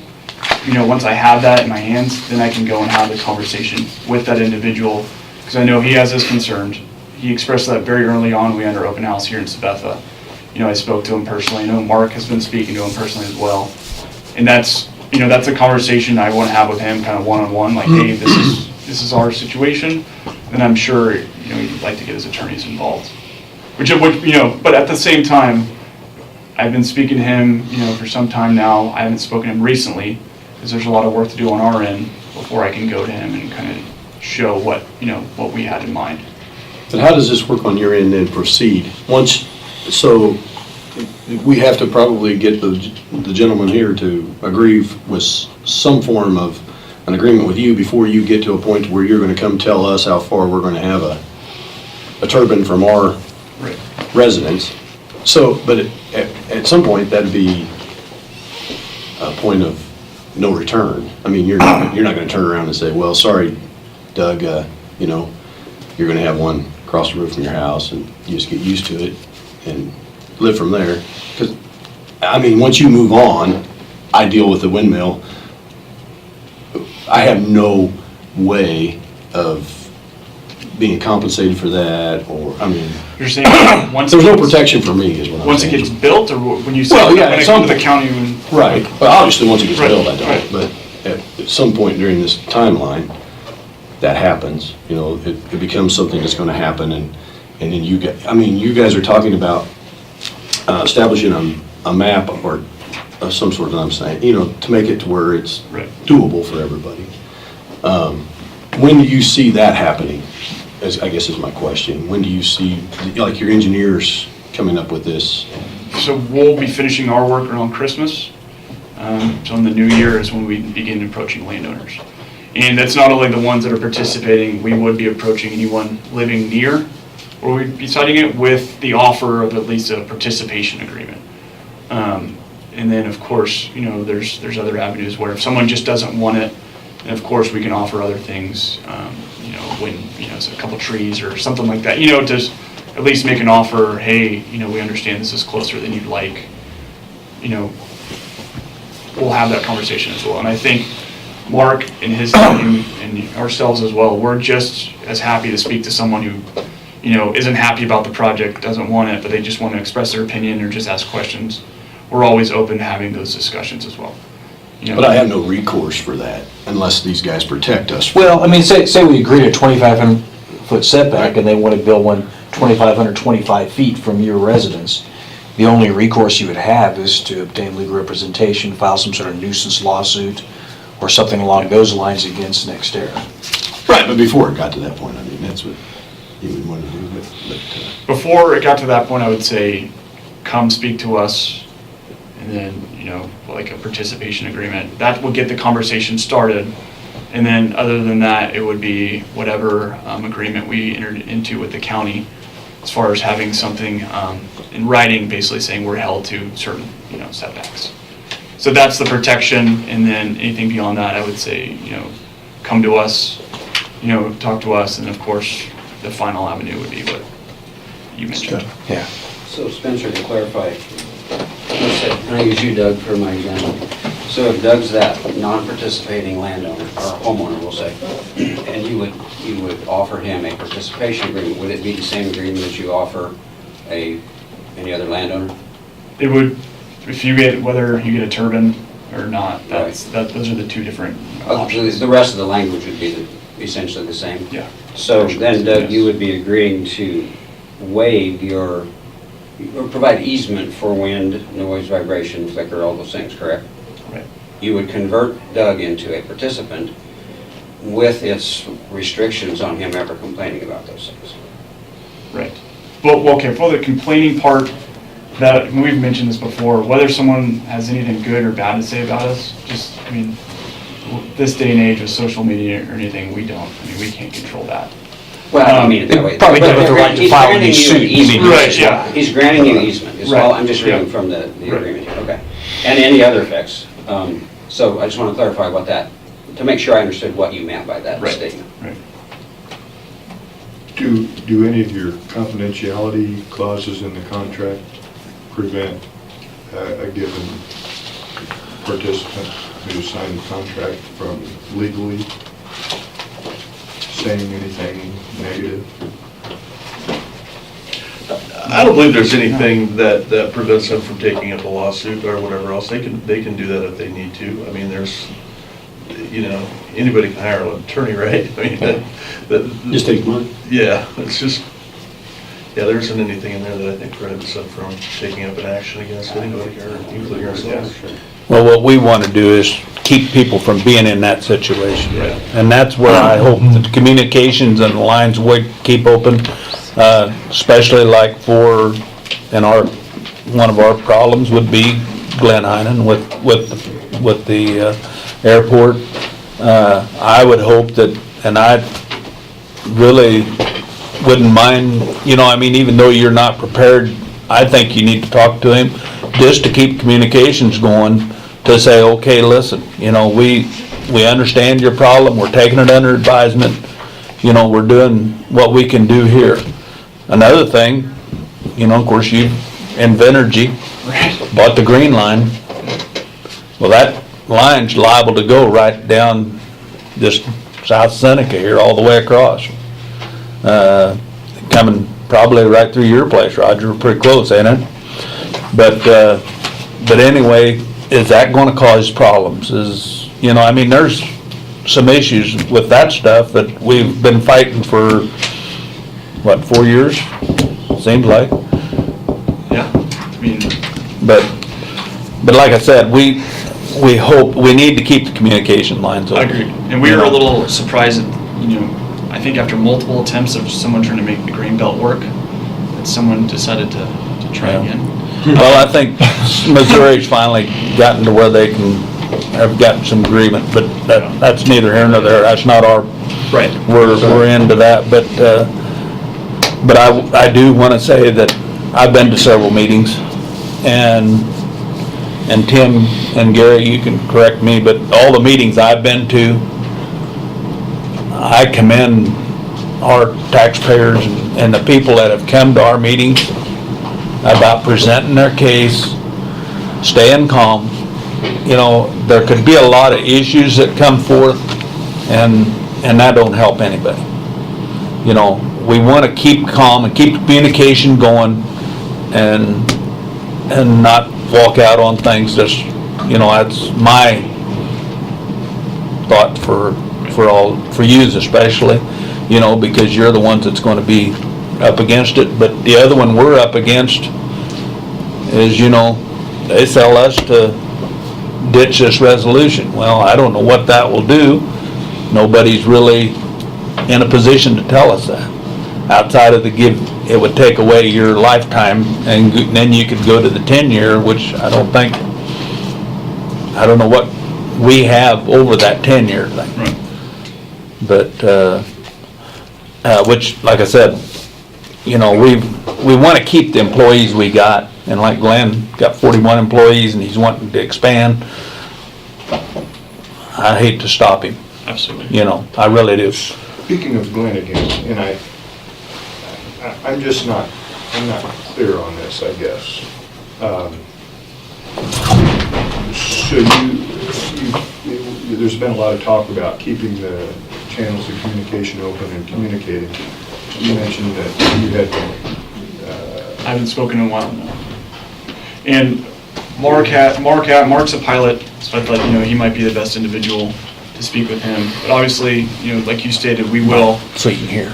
once I have that in my hands, then I can go and have the conversation with that individual, because I know he has his concerns. He expressed that very early on. We had our open house here in Sabetha. I spoke to him personally. I know Mark has been speaking to him personally as well. And that's a conversation I want to have with him, kind of one-on-one, like, hey, this is our situation. And I'm sure, he'd like to get his attorneys involved. But at the same time, I've been speaking to him, for some time now. I haven't spoken to him recently, because there's a lot of work to do on our end before I can go to him and kind of show what we had in mind. And how does this work on your end and proceed? So we have to probably get the gentleman here to agree with some form of an agreement with you before you get to a point where you're going to come tell us how far we're going to have a turbine from our residents. So, but at some point, that'd be a point of no return. I mean, you're not going to turn around and say, well, sorry, Doug, you're going to have one across the roof from your house, and you just get used to it and live from there. Because, once you move on, I deal with the windmill. I have no way of being compensated for that, or, You're saying once there's no protection for me, is what I'm once it saying. gets built, or when you say Well, yeah, when it some- comes to the county? Right, well, obviously, once it gets Right, built, I don't, right. but at some point during this timeline, that happens, it becomes something that's gonna happen, and then you guys are talking about establishing a map or some sort of, I'm saying, to make it to where it's Right. doable for everybody. When do you see that happening, I guess is my question. When do you see, like, your engineers coming up with this? So we'll be finishing our work around Christmas. So in the new year is when we begin approaching landowners. And that's not only the ones that are participating, we would be approaching anyone living near or we'd be citing it with the offer of at least a participation agreement. And then, of course, there's other avenues where if someone just doesn't want it, then of course we can offer other things, when, it's a couple trees or something like that, to at least make an offer, hey, we understand this is closer than you'd like, we'll have that conversation as well. And I think Mark and his team and ourselves as well, we're just as happy to speak to someone who, isn't happy about the project, doesn't want it, but they just want to express their opinion or just ask questions. We're always open to having those discussions as well. But I have no recourse for that unless these guys protect us. Well, I mean, say we agree to 2,500-foot setback and they want to build one 2,525 feet from your residence. The only recourse you would have is to obtain legal representation, file some sort of nuisance lawsuit or something along those lines against NextEra. Right, but before it got to that point, I mean, that's what you would want to do. Before it got to that point, I would say, come speak to us, and then, like a participation agreement. That would get the conversation started. And then, other than that, it would be whatever agreement we entered into with the county as far as having something in writing, basically saying we're held to certain, setbacks. So that's the protection, and then anything beyond that, I would say, come to us, talk to us, and of course, the final avenue would be what you mentioned. Yeah. So Spencer, to clarify, let's say, can I use you, Doug, for my example? So if Doug's that non-participating landowner, or homeowner, we'll say, and you would offer him a participation agreement, would it be the same agreement as you offer any other landowner? It would, if you get, whether you get a turbine or not, those are the two different options. The rest of the language would be essentially the same? Yeah. So then, Doug, Yes. you would be agreeing to waive or provide easement for wind, noise, vibration, flicker, all those things, correct? Right. You would convert Doug into a participant with its restrictions on him ever complaining about those things. Right. Well, okay, for the complaining part, that we've mentioned this before, whether someone has anything good or bad to say about us, this day and age with social media or anything, we can't control that. Well, I don't mean it that way. Probably don't have the right to He's file granting any you suit. easement. Right, yeah. He's granting you easement, is Right, all, I'm just reading yeah. from the Right. agreement here, okay. And any other effects. So I just want to clarify what that, to make sure I understood what you meant by that Right. statement. Right. Do any of your confidentiality clauses in the contract prevent a given participant who signed the contract from legally saying anything negative? I don't believe there's anything that prevents them from taking up a lawsuit or whatever else. They can do that if they need to. I mean, there's, anybody can hire an attorney, right? I mean, that Just take money. yeah, it's just, there isn't anything in there that I think prohibits them from taking up an action against anybody, or including ourselves. Well, what we want to do is keep people from being in that situation. Right. And that's where I hope that the communications and the lines would keep open, especially like one of our problems would be Glen Island with the airport. I would hope that, and I really wouldn't mind, even though you're not prepared, I think you need to talk to him just to keep communications going, to say, okay, listen, we understand your problem, we're taking it under advisement, we're doing what we can do here. Another thing, of course, you, Invenergy, bought the green line. Well, that line's liable to go right down just South Seneca here, all the way across. Coming probably right through your place, Roger, pretty close, ain't it? But anyway, is that gonna cause problems? There's some issues with that stuff that we've been fighting for, 4 years? Seems like. Yeah, But like I said, we hope, we need to keep the communication lines I open. agree. And we were a little surprised that, I think after multiple attempts of someone trying to make the grain belt work, that someone decided to try again. Well, I think Missouri's finally gotten to where they have gotten some agreement, but that's neither here nor there. That's not our, Right. we're into that, but, But I do want to say that I've been to several meetings, and Tim and Gary, you can correct me, but all the meetings I've been to, I commend our taxpayers and the people that have come to our meetings about presenting their case, staying calm. You know, there could be a lot of issues that come forth, and that don't help anybody. You know, we want to keep calm and keep communication going, and not walk out on things. That's, you know, that's my thought for yous especially, you know, because you're the ones that's going to be up against it. But the other one we're up against is, you know, they tell us to ditch this resolution. Well, I don't know what that will do. Nobody's really in a position to tell us that. Outside of it would take away your lifetime, and then you could go to the 10-year, which I don't know what we have over that 10-year thing. Right. But, which, like I said, you know, we want to keep the employees we got, and like Glenn got 41 employees and he's wanting to expand. I hate to stop him. Absolutely. You know, I really do. Speaking of Glenn again, and I'm just not clear on this, I guess. So there's been a lot of talk about keeping the channels of communication open and communicating. You mentioned that you had I haven't spoken in a while now. And Mark's a pilot, so I thought, you know, he might be the best individual to speak with him. But obviously, you know, like you stated, we will So you can hear.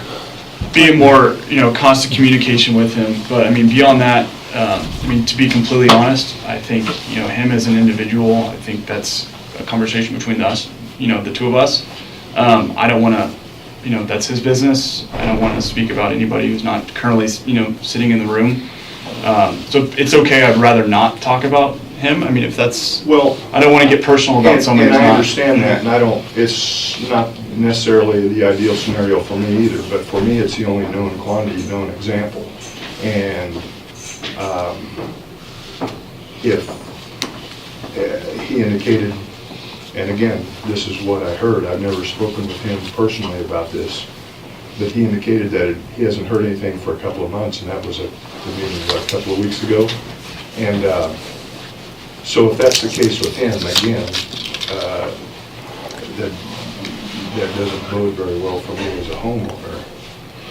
be in more, you know, constant communication with him. But I mean, beyond that, I mean, to be completely honest, I think, you know, him as an individual, I think that's a conversation between us, you know, the two of us. I don't want to, you know, that's his business. I don't want to speak about anybody who's not currently, you know, sitting in the room. So it's okay, I'd rather not talk about him. I mean, if that's, well, I don't want to get personal about somebody who's and I not. understand that, and it's not necessarily the ideal scenario for me either, but for me, it's the only known quantity, known example. And if he indicated, and again, this is what I heard, I've never spoken with him personally about this, but he indicated that he hasn't heard anything for a couple of months, and that was the meeting, a couple of weeks ago. And so if that's the case with him, again, that doesn't bode very well for me as a homeowner.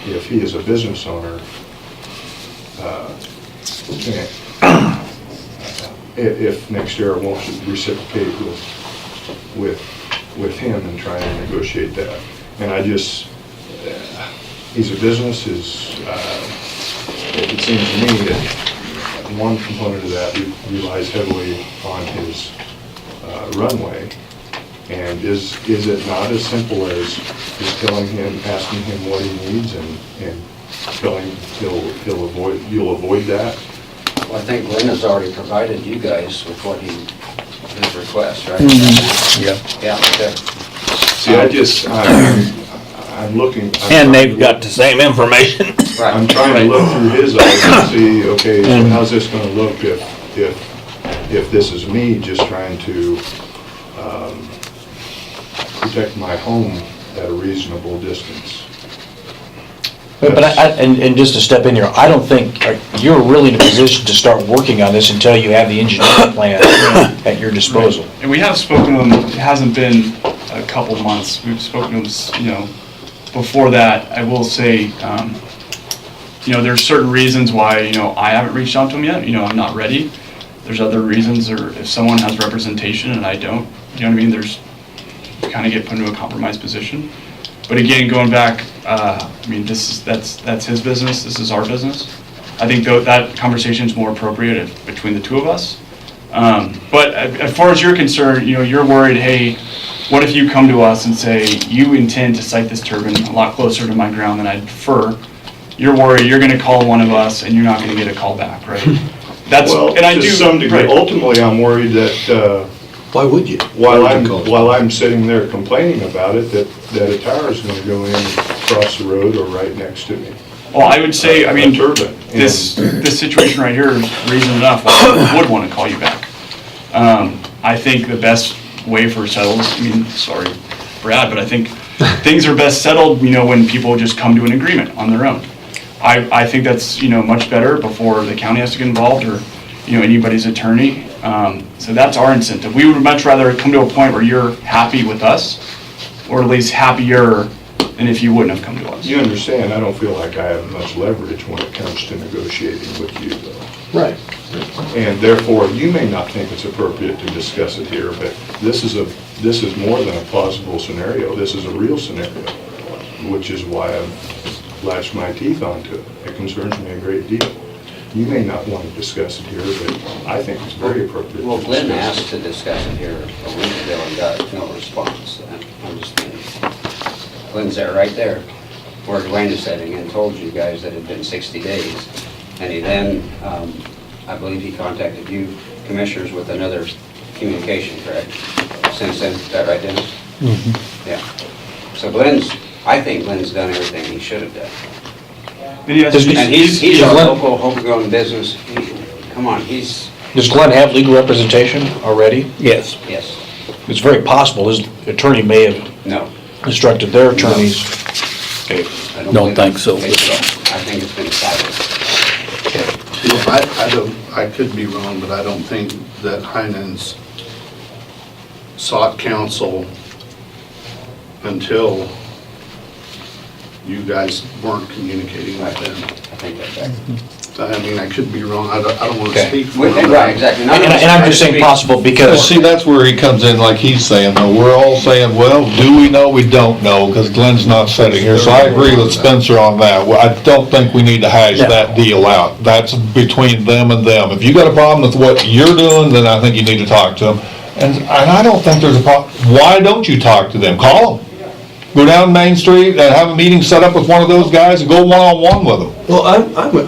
If he is a business owner, if next year I won't reciprocate with him and try and negotiate that. And I just, he's a business, it seems to me that one component of that relies heavily on his runway. And is it not as simple as telling him, asking him what he needs and telling you'll avoid that? Well, I think Glenn has already provided you guys with what his request, right? Yeah. Yeah, right there. See, I'm looking. And they've got the same information. Right. I'm trying to look through his eyes and see, okay, so how's this gonna look if this is me just trying to protect my home at a reasonable distance? But and just to step in here, I don't think you're really in a position to start working on this until you have the engineering plan at your disposal. Right. And we have spoken to him, it hasn't been a couple months. We've spoken to him, you know, before that. I will say, you know, there's certain reasons why, you know, I haven't reached out to him yet. You know, I'm not ready. There's other reasons, or if someone has representation and I don't, you know what I mean, there's, you kind of get put into a compromised position. But again, going back, I mean, that's his business, this is our business. I think that conversation is more appropriate between the two of us. But as far as you're concerned, you know, you're worried, hey, what if you come to us and say, you intend to site this turbine a lot closer to my ground than I'd prefer? You're worried you're gonna call one of us and you're not gonna get a call back, right? That's, Well, and I to do, some degree, right. ultimately, I'm worried that, Why would you? while I'm sitting there complaining about it, that a tower is gonna go in across the road or right next to me. Well, I would say, I mean, A turbine. this situation right here is reason enough why I would want to call you back. I think the best way for settles, I mean, sorry, Brad, but I think things are best settled, when people just come to an agreement on their own. I think that's, much better before the county has to get involved or, anybody's attorney. So that's our incentive. We would much rather come to a point where you're happy with us, or at least happier than if you wouldn't have come to us. You understand, I don't feel like I have much leverage when it comes to negotiating with you, though. Right. And therefore, you may not think it's appropriate to discuss it here, but this is more than a plausible scenario. This is a real scenario, which is why I've latched my teeth onto it. It concerns me a great deal. You may not want to discuss it here, but I think it's very appropriate. Well, to Glenn discuss asked to discuss it here a week ago and got no response. I'm just thinking, Glenn's there, right there, where Dwayne is sitting, and told you guys that it had been 60 days. And he then, I believe he contacted you commissioners with another communication, correct? Since then, is that right, Dennis? Yeah. So I think Glenn's done everything he should have done. But he has Does to be- And he's our Glenn- local homegrown business. Come on, Does Glenn have legal representation already? Yes. yes, It's very possible his attorney may have no. instructed their attorneys. I Don't believe think it's so. the case at all. I think it's been decided. I could be wrong, but I don't think that Heinen's sought counsel until you guys weren't communicating with them. I think that's right. I mean, I could be wrong, I don't want to Okay. speak for him. Right, exactly. And I'm just saying possible because, See, that's where he comes in, like he's saying, though, we're all saying, well, do we know, we don't know, because Glenn's not sitting here, so I agree with Spencer on that. Well, I don't think we need to hash that deal out. That's between them and them. If you got a problem with what you're doing, then I think you need to talk to them. And I don't think there's a problem. Why don't you talk to them? Call them. Go down Main Street and have a meeting set up with one of those guys and go one-on-one with them. Well,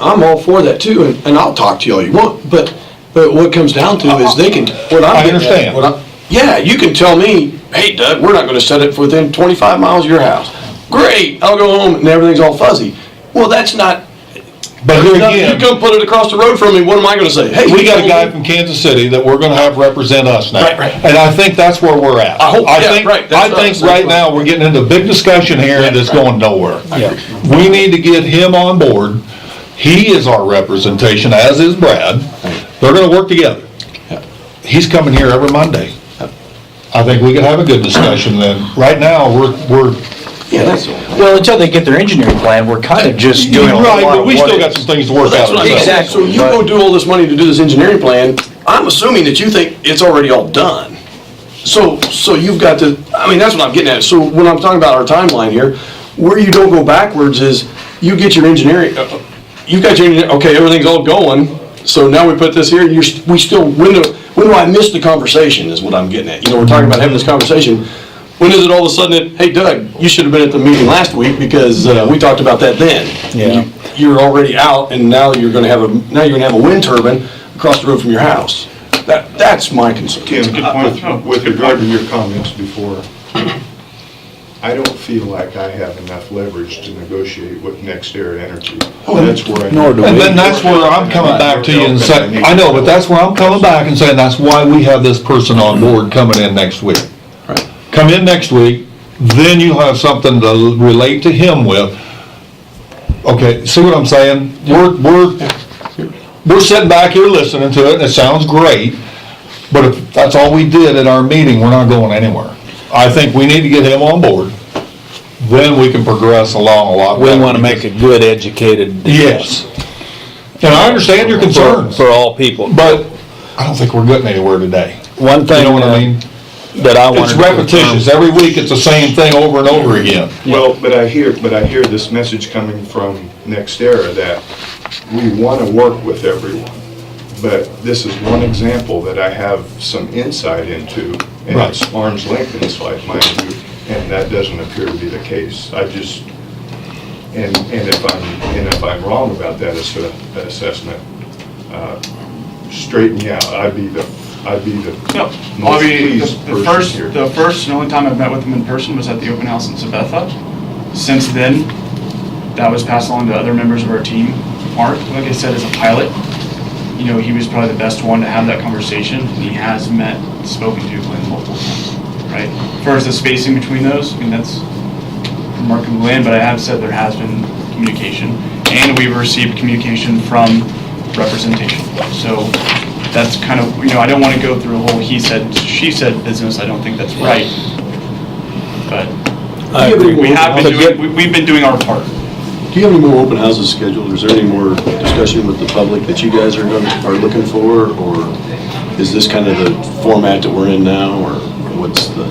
I'm all for that too, and I'll talk to you all you want, but what it comes down to is they can, what I'm I getting at, understand. yeah, you can tell me, hey Doug, we're not gonna set it within 25 miles of your house. Great, I'll go home and everything's all fuzzy. Well, that's not, But here you again, come put it across the road from me, what am I gonna say? Hey, we you got a told guy me- from Kansas City that we're gonna have represent us now. Right. And I think that's where we're at. I hope- yeah, think- right, that's I think right. right now, we're getting into a big discussion here that's going nowhere. We need to get him on board. He is our representation, as is Brad. They're gonna work together. He's coming here every Monday. I think we could have a good discussion then. Right now, we're Yeah, that's all. well, until they get their engineering plan, we're kind of just doing a right, lot but of we what still got is- some things to work That's out. what I'm Exactly, saying. So you go do all this money to do this engineering plan, I'm assuming that you think it's already all done. So you've got to, I mean, that's what I'm getting at. So when I'm talking about our timeline here, where you don't go backwards is you get your engineering, okay, everything's all going, so now we put this here, we still, when do I miss the conversation is what I'm getting at. We're talking about having this conversation. When is it all of a sudden, hey Doug, you should have been at the meeting last week because we talked about that then. Yeah. You're already out and now you're gonna have a wind turbine across the road from your house. That's my concern. Tim, with regard to your comments before, I don't feel like I have enough leverage to negotiate with NextEra Energy. That's where I. Nor do And then that's where I'm coming back to you and saying, I know, but that's where I'm coming back and saying, that's why we have this person on board coming in next week. Right. Come in next week, then you'll have something to relate to him with. Okay, see what I'm saying? We're sitting back here listening to it, and it sounds great, but if that's all we did at our meeting, we're not going anywhere. I think we need to get him on board, then we can progress along a lot We better. want to make a good educated Yes. And I understand your concerns, for all people. but I don't think we're getting anywhere today. One You thing know what I mean? that I wanted It's to repetitious, confirm- every week it's the same thing over and over again. Well, but I hear this message coming from NextEra that we want to work with everyone. But this is one example that I have some insight into, and Right. it's arm's length insight, mind you, and that doesn't appear to be the case. And if I'm wrong about that assessment, straighten me out. I'd be the No, most I mean, pleased the person first, here. the first and only time I've met with him in person was at the open house in Sabetha. Since then, that was passed along to other members of our team. Mark, like I said, is a pilot. You know, he was probably the best one to have that conversation, and he has spoken to Glenn multiple times, right? As far as the spacing between those, I mean, that's from Mark and Glenn, but I have said there has been communication, and we've received communication from representation. So that's kind of, you know, I don't want to go through a whole he said, she said business. I don't think that's right. But we've been doing our part. Do you have any more open houses scheduled? Is there any more discussion with the public that you guys are looking for? Or is this kind of the format that we're in now, or what's the?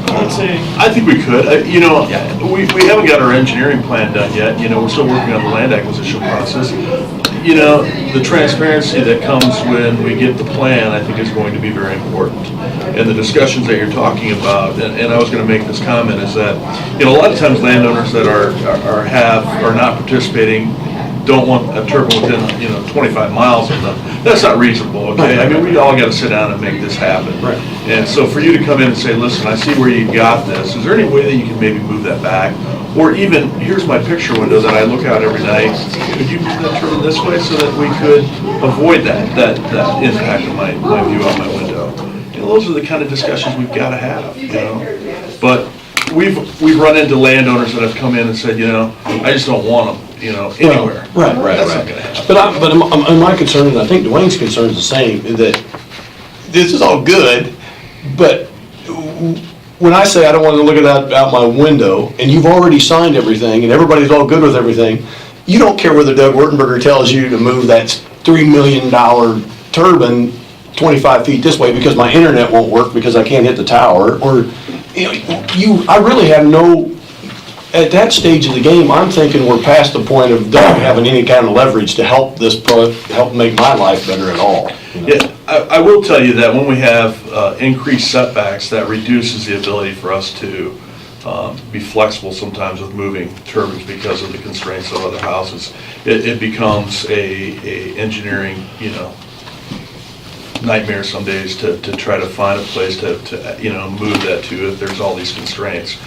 I think we could. You know, we haven't got our engineering plan done yet. You know, we're still working on the land acquisition process. You know, the transparency that comes when we get the plan, I think, is going to be very important. And the discussions that you're talking about, and I was going to make this comment, is that, you know, a lot of times landowners that are not participating don't want a turbine within, you know, 25 miles of them. That's not reasonable, okay? I mean, we all got to sit down and make this happen. Right. And so for you to come in and say, listen, I see where you got this. Is there any way that you can maybe move that back? Or even, here's my picture window that I look out every night. Could you move that turbine this way so that we could avoid that impact of my view out my window? You know, those are the kind of discussions we've got to have, you know? But we've run into landowners that have come in and said, you know, I just don't want them, you know, anywhere. Right. That's not gonna happen. But my concern, and I think Dwayne's concern is the same, is that this is all good, but when I say I don't want to look at that out my window, and you've already signed everything, and everybody's all good with everything, you don't care whether Doug Wurtenberger tells you to move that $3 million turbine 25 feet this way because my internet won't work because I can't hit the tower, or, you know, I really have no, at that stage of the game, I'm thinking we're past the point of Doug having any kind of leverage to help help make my life better at all. You know? Yeah, I will tell you that when we have increased setbacks, that reduces the ability for us to be flexible sometimes with moving turbines because of the constraints of other houses. It becomes a engineering, you know, nightmare some days to try to find a place to you know, move that to if there's all these constraints.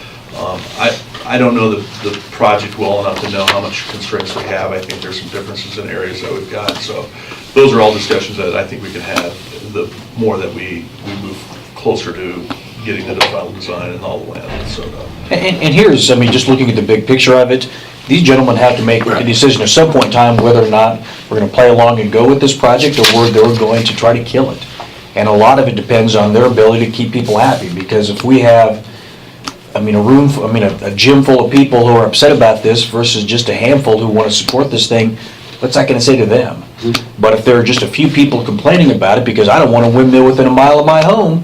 I don't know the project well enough to know how much constraints we have. I think there's some differences in areas that we've got. So those are all discussions that I think we can have the more that we move closer to getting to the final design and all the land. So, and here's, I mean, just looking at the big picture of it, these gentlemen have to make a decision at some point in time whether or not we're going to play along and go with this project, or they're going to try to kill it. And a lot of it depends on their ability to keep people happy, because if we have, I mean, a gym full of people who are upset about this versus just a handful who want to support this thing, what's that going to say to them? But if there are just a few people complaining about it because I don't want a windmill within a mile of my home,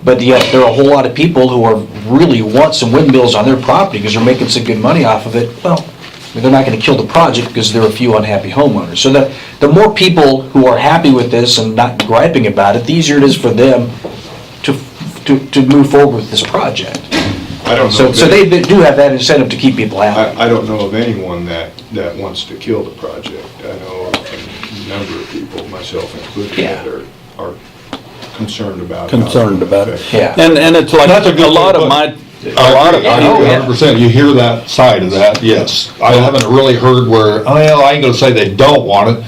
but yet there are a whole lot of people who are really want some windmills on their property because they're making some good money off of it, well, I mean, they're not going to kill the project because there are a few unhappy homeowners. So the more people who are happy with this and not griping about it, the easier it is for them to move forward with this project. I don't know. So they do have that incentive to keep people happy. I don't know of anyone that wants to kill the project. I know of a number of people, myself included, that are concerned about it. Yeah. And it's like That's a good a lot way of to my, put a lot of, I agree 100%. You hear that side of that, yes. I haven't really heard where, well, I ain't gonna say they don't want it.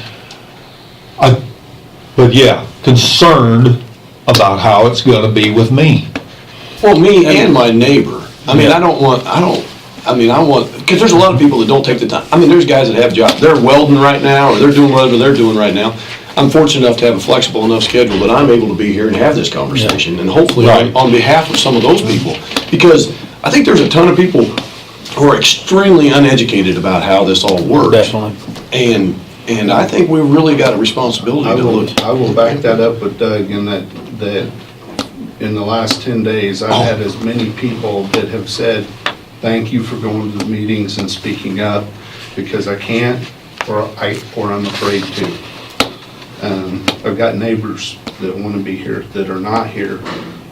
But yeah, concerned about how it's gonna be with me. Well, me and my neighbor. I mean, I want, because there's a lot of people that don't take the time. I mean, there's guys that have jobs. They're welding right now, or they're doing whatever they're doing right now. I'm fortunate enough to have a flexible enough schedule that I'm able to be here and have this conversation, and hopefully on behalf of some of those people. Because I think there's a ton of people who are extremely uneducated about how this all works. Definitely. And I think we've really got a responsibility to look. I will back that up with Doug in that in the last 10 days, I've had as many people that have said, thank you for going to the meetings and speaking up, because I can't, or I'm afraid to. I've got neighbors that want to be here that are not here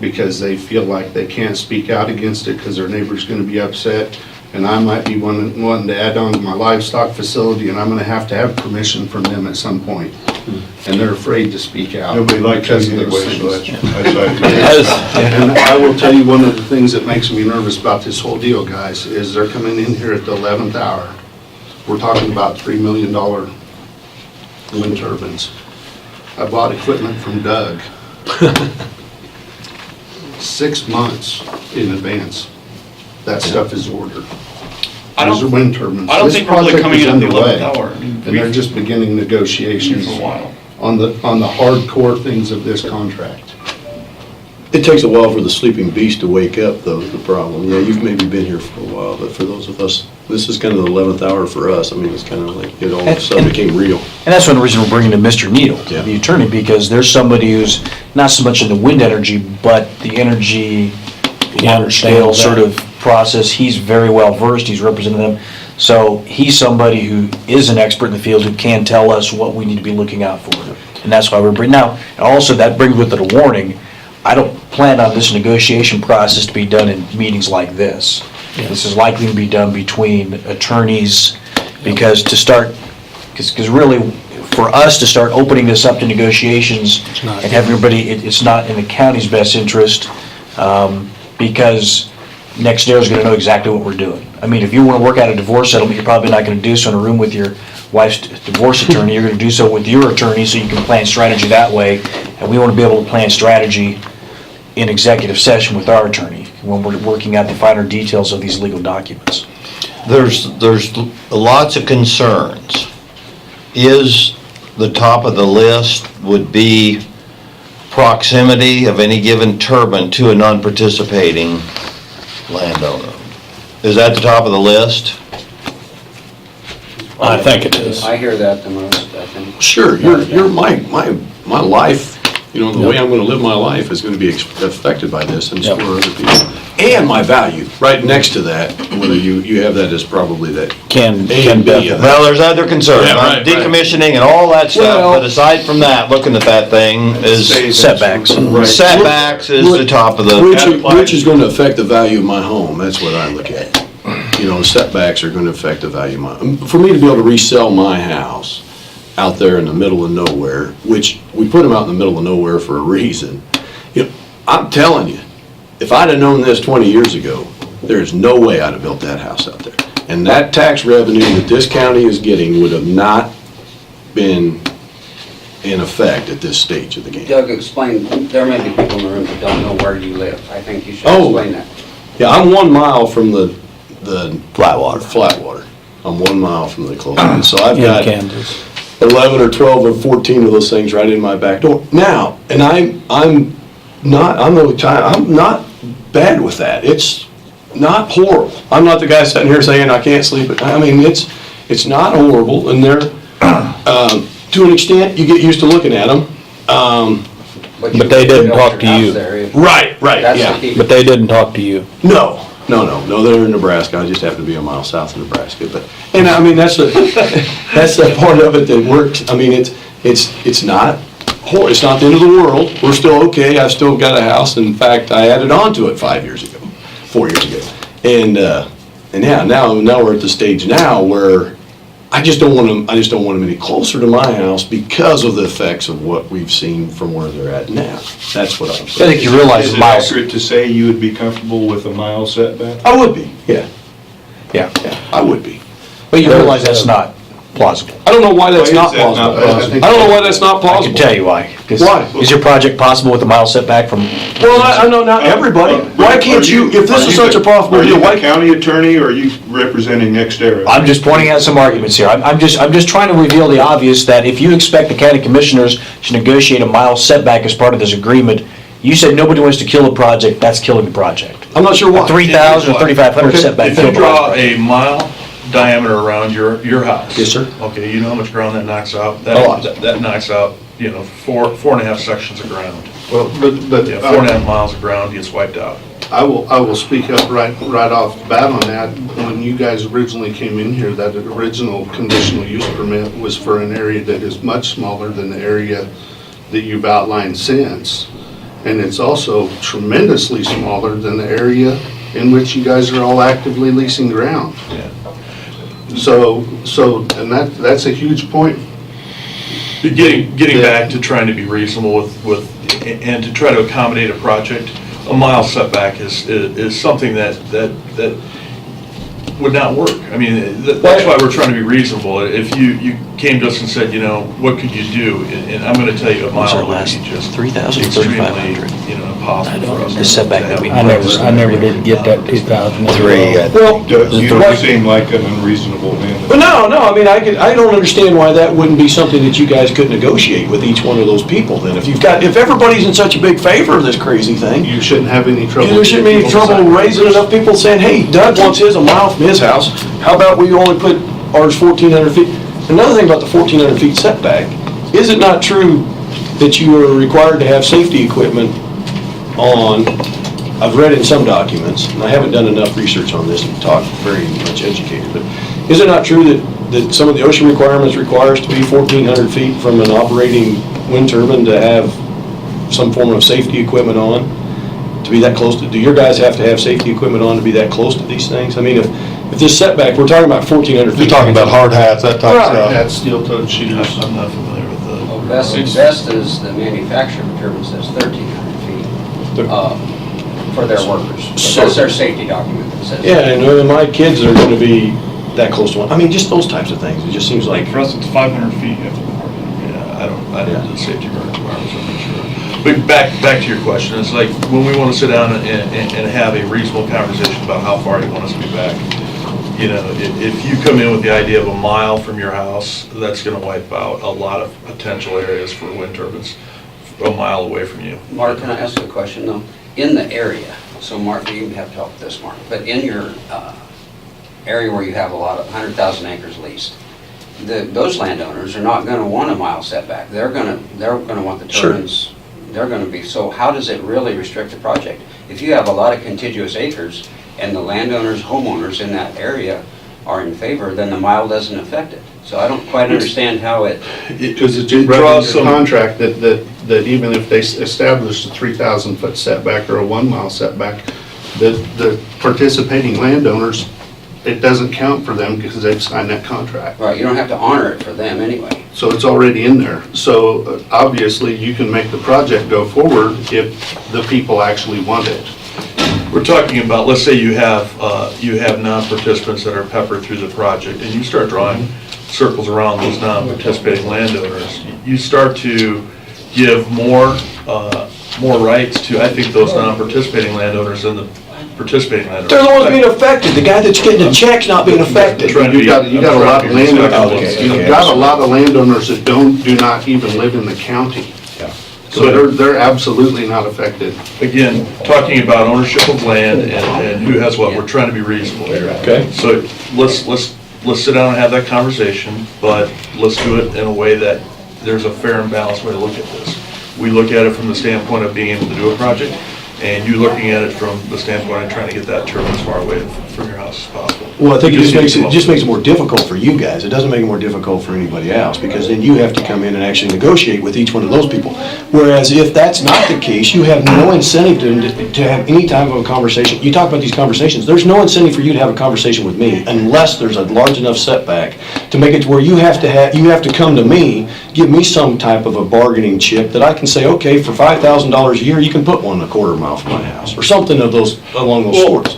because they feel like they can't speak out against it because their neighbor's going to be upset, and I might be wanting to add on to my livestock facility, and I'm going to have permission from them at some point. and they're afraid to speak out. Nobody likes because you of those anyway, so things. that's. And I will tell you, one of the things that makes me nervous about this whole deal, guys, is they're coming in here at the 11th hour. We're talking about $3 million wind turbines. I bought equipment from Doug 6 months in advance. That stuff is ordered. Those are wind turbines. I don't This think we're really project coming is in at the underway, 11th hour. I mean, and they're just beginning negotiations for a while. on the hardcore things of this contract. It takes a while for the sleeping beast to wake up, though, is the problem. Yeah, you've maybe been here for a while, but for those of us, this is kind of the 11th hour for us. I mean, it's kind of like it all of a sudden became real. And that's one reason we're bringing in Mr. Needle, Yeah. the attorney, because there's somebody who's not so much in the wind energy, but the energy large scale sort of process. He's very well versed, he's represented them. So he's somebody who is an expert in the field who can tell us what we need to be looking out for. And that's why we're bringing, now, and also that brings with it a warning. I don't plan on this negotiation process to be done in meetings like this. This is likely to be done between attorneys, because to start, because really, for us to start opening this up to negotiations and having everybody, it's not in the county's best interest, because next door is gonna know exactly what we're doing. I mean, if you wanna work out a divorce settlement, you're probably not gonna do so in a room with your wife's divorce attorney, you're gonna do so with your attorney so you can plan strategy that way. And we wanna be able to plan strategy in executive session with our attorney when we're working out the finer details of these legal documents. There's lots of concerns. Is the top of the list would be proximity of any given turbine to a non-participating landowner? Is that the top of the list? I think it is. I hear that the most, I think. Sure, my life, you know, the way I'm gonna live my life is gonna be affected by this, and so are other people. And my value, right next to that, whether you have that as probably that. Can A and B. definitely. Well, there's other concerns, Yeah, right, right. decommissioning and all that stuff, Well- but aside from that, looking at that thing is Setbacks. Right. setbacks is the top of the. Which is gonna affect the value of my home, that's what I look at. You know, setbacks are gonna affect the value of my, for me to be able to resell my house out there in the middle of nowhere, which we put them out in the middle of nowhere for a reason. You know, I'm telling you, if I'd have known this 20 years ago, there's no way I'd have built that house out there. And that tax revenue that this county is getting would have not been in effect at this stage of the game. Doug, explain, there may be people in the room that don't know where you live. I think you should Oh. explain that. Yeah, I'm 1 mile from the Flatwater. Flatwater. I'm 1 mile from the closest. So I've In got Kansas. 11 or 12 or 14 of those things right in my back door. Now, and I'm not bad with that. It's not horrible. I'm not the guy sitting here saying I can't sleep at night. I mean, it's not horrible, and they're, to an extent, you get used to looking at them. But they didn't talk to you. Right, That's yeah. the key. But they didn't talk to you. No, they're in Nebraska. I just happen to be a mile south of Nebraska, but, and I mean, that's the part of it that works. I mean, it's not the end of the world. We're still okay. I've still got a house. In fact, I added on to it 4 years ago. And yeah, now we're at the stage now where I just don't want them any closer to my house because of the effects of what we've seen from where they're at now. That's what I'm saying. I think you realize Is the it miles. accurate to say you would be comfortable with a mile setback? I would be, yeah. Yeah, I would be. but you realize that's not plausible. I don't know why that's Why not is that not plausible. plausible? I don't know why that's not I plausible. can tell you why. 'Cause Why? Is your project possible with a mile setback from? Well, I know not everybody. Why can't you, if this is such a profitable deal, Are you why the county attorney or are you representing Nextera? I'm just pointing out some arguments here. I'm just trying to reveal the obvious, that if you expect the county commissioners to negotiate a mile setback as part of this agreement, you said nobody wants to kill the project, that's killing the project. I'm not sure why. 3,000 or 3,500 setback. If killed you the draw project. a mile diameter around your house. Yes, sir. Okay, you know how much ground that knocks out? A lot. That knocks out, you know, four and a half sections of ground. Well, but Yeah, 4.5 miles of ground gets wiped out. I will speak up right off the bat on that. When you guys originally came in here, that original conditional use permit was for an area that is much smaller than the area that you've outlined since. And it's also tremendously smaller than the area in which you guys are all actively leasing ground. Yeah. So, and that's a huge point. Getting back to trying to be reasonable and to try to accommodate a project, a mile setback is something that would not work. I mean, that's why we're trying to be reasonable. If you came to us and said, what could you do? And I'm gonna tell you, a mile would be just 3,000 or extremely, 3,500? impossible for us. The setback would be. I never did get that 2,000. Well, You seem like an unreasonable man. but no, I mean, I don't understand why that wouldn't be something that you guys could negotiate with each one of those people then. If everybody's in such a big favor of this crazy thing, You shouldn't have any trouble. there shouldn't be any trouble raising enough people saying, hey, Doug wants his a mile from his house. How about we only put ours 1,400 feet? Another thing about the 1,400 feet setback, is it not true that you are required to have safety equipment on, I've read in some documents, and I haven't done enough research on this to talk very much educated, but is it not true that some of the ocean requirements require us to be 1,400 feet from an operating wind turbine to have some form of safety equipment on? To be that close to, do your guys have to have safety equipment on to be that close to these things? I mean, if this setback, we're talking about 1,400 feet. You're talking about hard hats, that type of stuff. That's steel-toed shoes. I'm not familiar with the. Well, Vestas, the manufacturer of turbines, says 1,300 feet for their workers. That's their safety document that says. Yeah, and my kids are gonna be that close to one. I mean, just those types of things. It just seems like. For us, it's 500 feet. Yeah, I don't do the safety requirements, I'm not sure. But back to your question, it's like, when we want to sit down and have a reasonable conversation about how far you want us to be back, if you come in with the idea of a mile from your house, that's going to wipe out a lot of potential areas for wind turbines a mile away from you. Mark, can I ask a question though? In the area, so Mark, you have to help with this, Mark, but in your area where you have a lot of 100,000 acres leased, those landowners are not going to want a mile setback. They're going to want the turbines. They're going to be, so how does it really restrict the project? If you have a lot of contiguous acres and the landowners, homeowners in that area are in favor, then the mile doesn't affect it. So I don't quite understand how it. Because it draws a contract that even if they establish a 3,000 foot setback or a 1 mile setback, the participating landowners, it doesn't count for them because they've signed that contract. Right, you don't have to honor it for them anyway. So it's already in there. So obviously you can make the project go forward if the people actually want it. We're talking about, let's say you have non-participants that are peppered through the project, and you start drawing circles around those non-participating landowners. You start to give more rights to, I think, those non-participating landowners than the participating landowners. They're the ones being affected. The guy that's getting the check's not being affected. You got a lot of landowners. You've got a lot of landowners that do not even live in the county. So they're absolutely not affected. Again, talking about ownership of land and who has what, we're trying to be reasonable here. Okay. So let's sit down and have that conversation, but let's do it in a way that there's a fair and balanced way to look at this. We look at it from the standpoint of being able to do a project, and you looking at it from the standpoint of trying to get that turbine as far away from your house as possible. Well, I think it just makes it more difficult for you guys. It doesn't make it more difficult for anybody else, because then you have to come in and actually negotiate with each one of those people. Whereas if that's not the case, you have no incentive to have any type of a conversation. You talk about these conversations, there's no incentive for you to have a conversation with me unless there's a large enough setback to make it to where you have to come to me, give me some type of a bargaining chip that I can say, okay, for $5,000 a year, you can put 1.25 miles from my house, or something of those, along those sorts.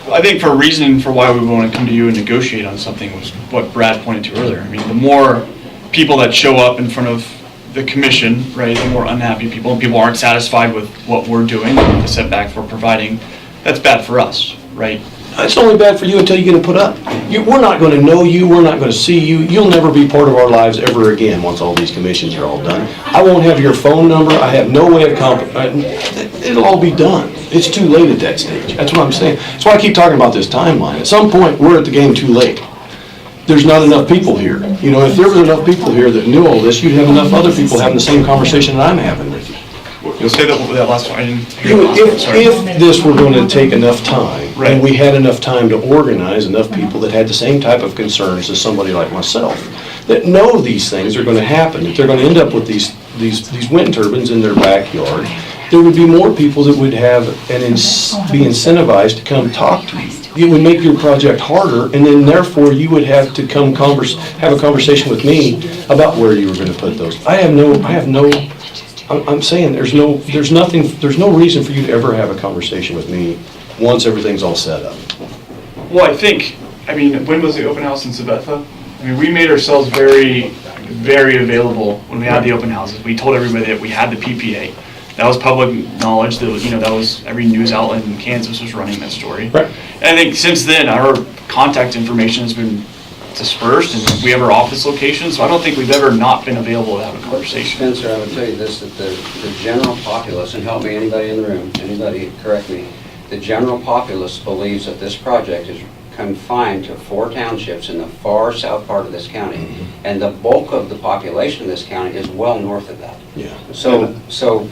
I think for a reason for why we want to come to you and negotiate on something was what Brad pointed to earlier. I mean, the more people that show up in front of the commission, right, the more unhappy people, and people aren't satisfied with what we're doing, the setbacks we're providing, that's bad for us, right? It's only bad for you until you get it put up. We're not going to know you, we're not going to see you, you'll never be part of our lives ever again once all these commissions are all done. I won't have your phone number, I have no way of it'll all be done. It's too late at that stage. That's what I'm saying. That's why I keep talking about this timeline. At some point, we're at the game too late. There's not enough people here. You know, if there was enough people here that knew all this, you'd have enough other people having the same conversation that I'm having with you. You'll say that last one, I didn't hear the last one, sorry. If this were going to take enough time, and we had enough time to organize enough people that had the same type of concerns as somebody like myself, that know these things are going to happen, that they're going to end up with these wind turbines in their backyard, there would be more people that would have be incentivized to come talk to you. it would make your project harder, and then therefore you would have to have a conversation with me about where you were gonna put those. I'm saying there's no reason for you to ever have a conversation with me once everything's all set up. Well, when was the open house in Sabetha? We made ourselves very, very available when we had the open houses. We told everybody that we had the PPA. That was public knowledge. That was every news outlet in Kansas was running that story. Right. And I think since then, our contact information has been dispersed, and we have our office locations, so I don't think we've ever not been available to have a conversation. Spencer, I would tell you this, that the general populace, and help me, anybody in the room, anybody correct me, the general populace believes that this project is confined to 4 townships in the far south part of this county, and the bulk of the population of this county is well north of that. Yeah. So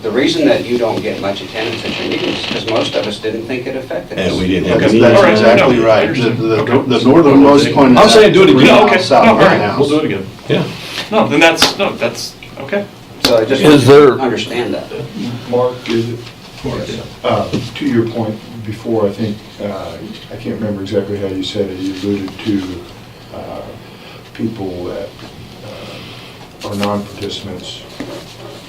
the reason that you don't get much attendance at your meetings is because most of us didn't think it affected us. And we didn't have That's any. All right, exactly no, right. understood. The northernmost point. I'm saying do it again. Yeah, okay. South No, all right. house. We'll do it again. Yeah. No, then that's okay. So I just Is want you there- to understand that. Mark, is it? To your point before, I think, I can't remember exactly how you said it, you alluded to people that are non-participants,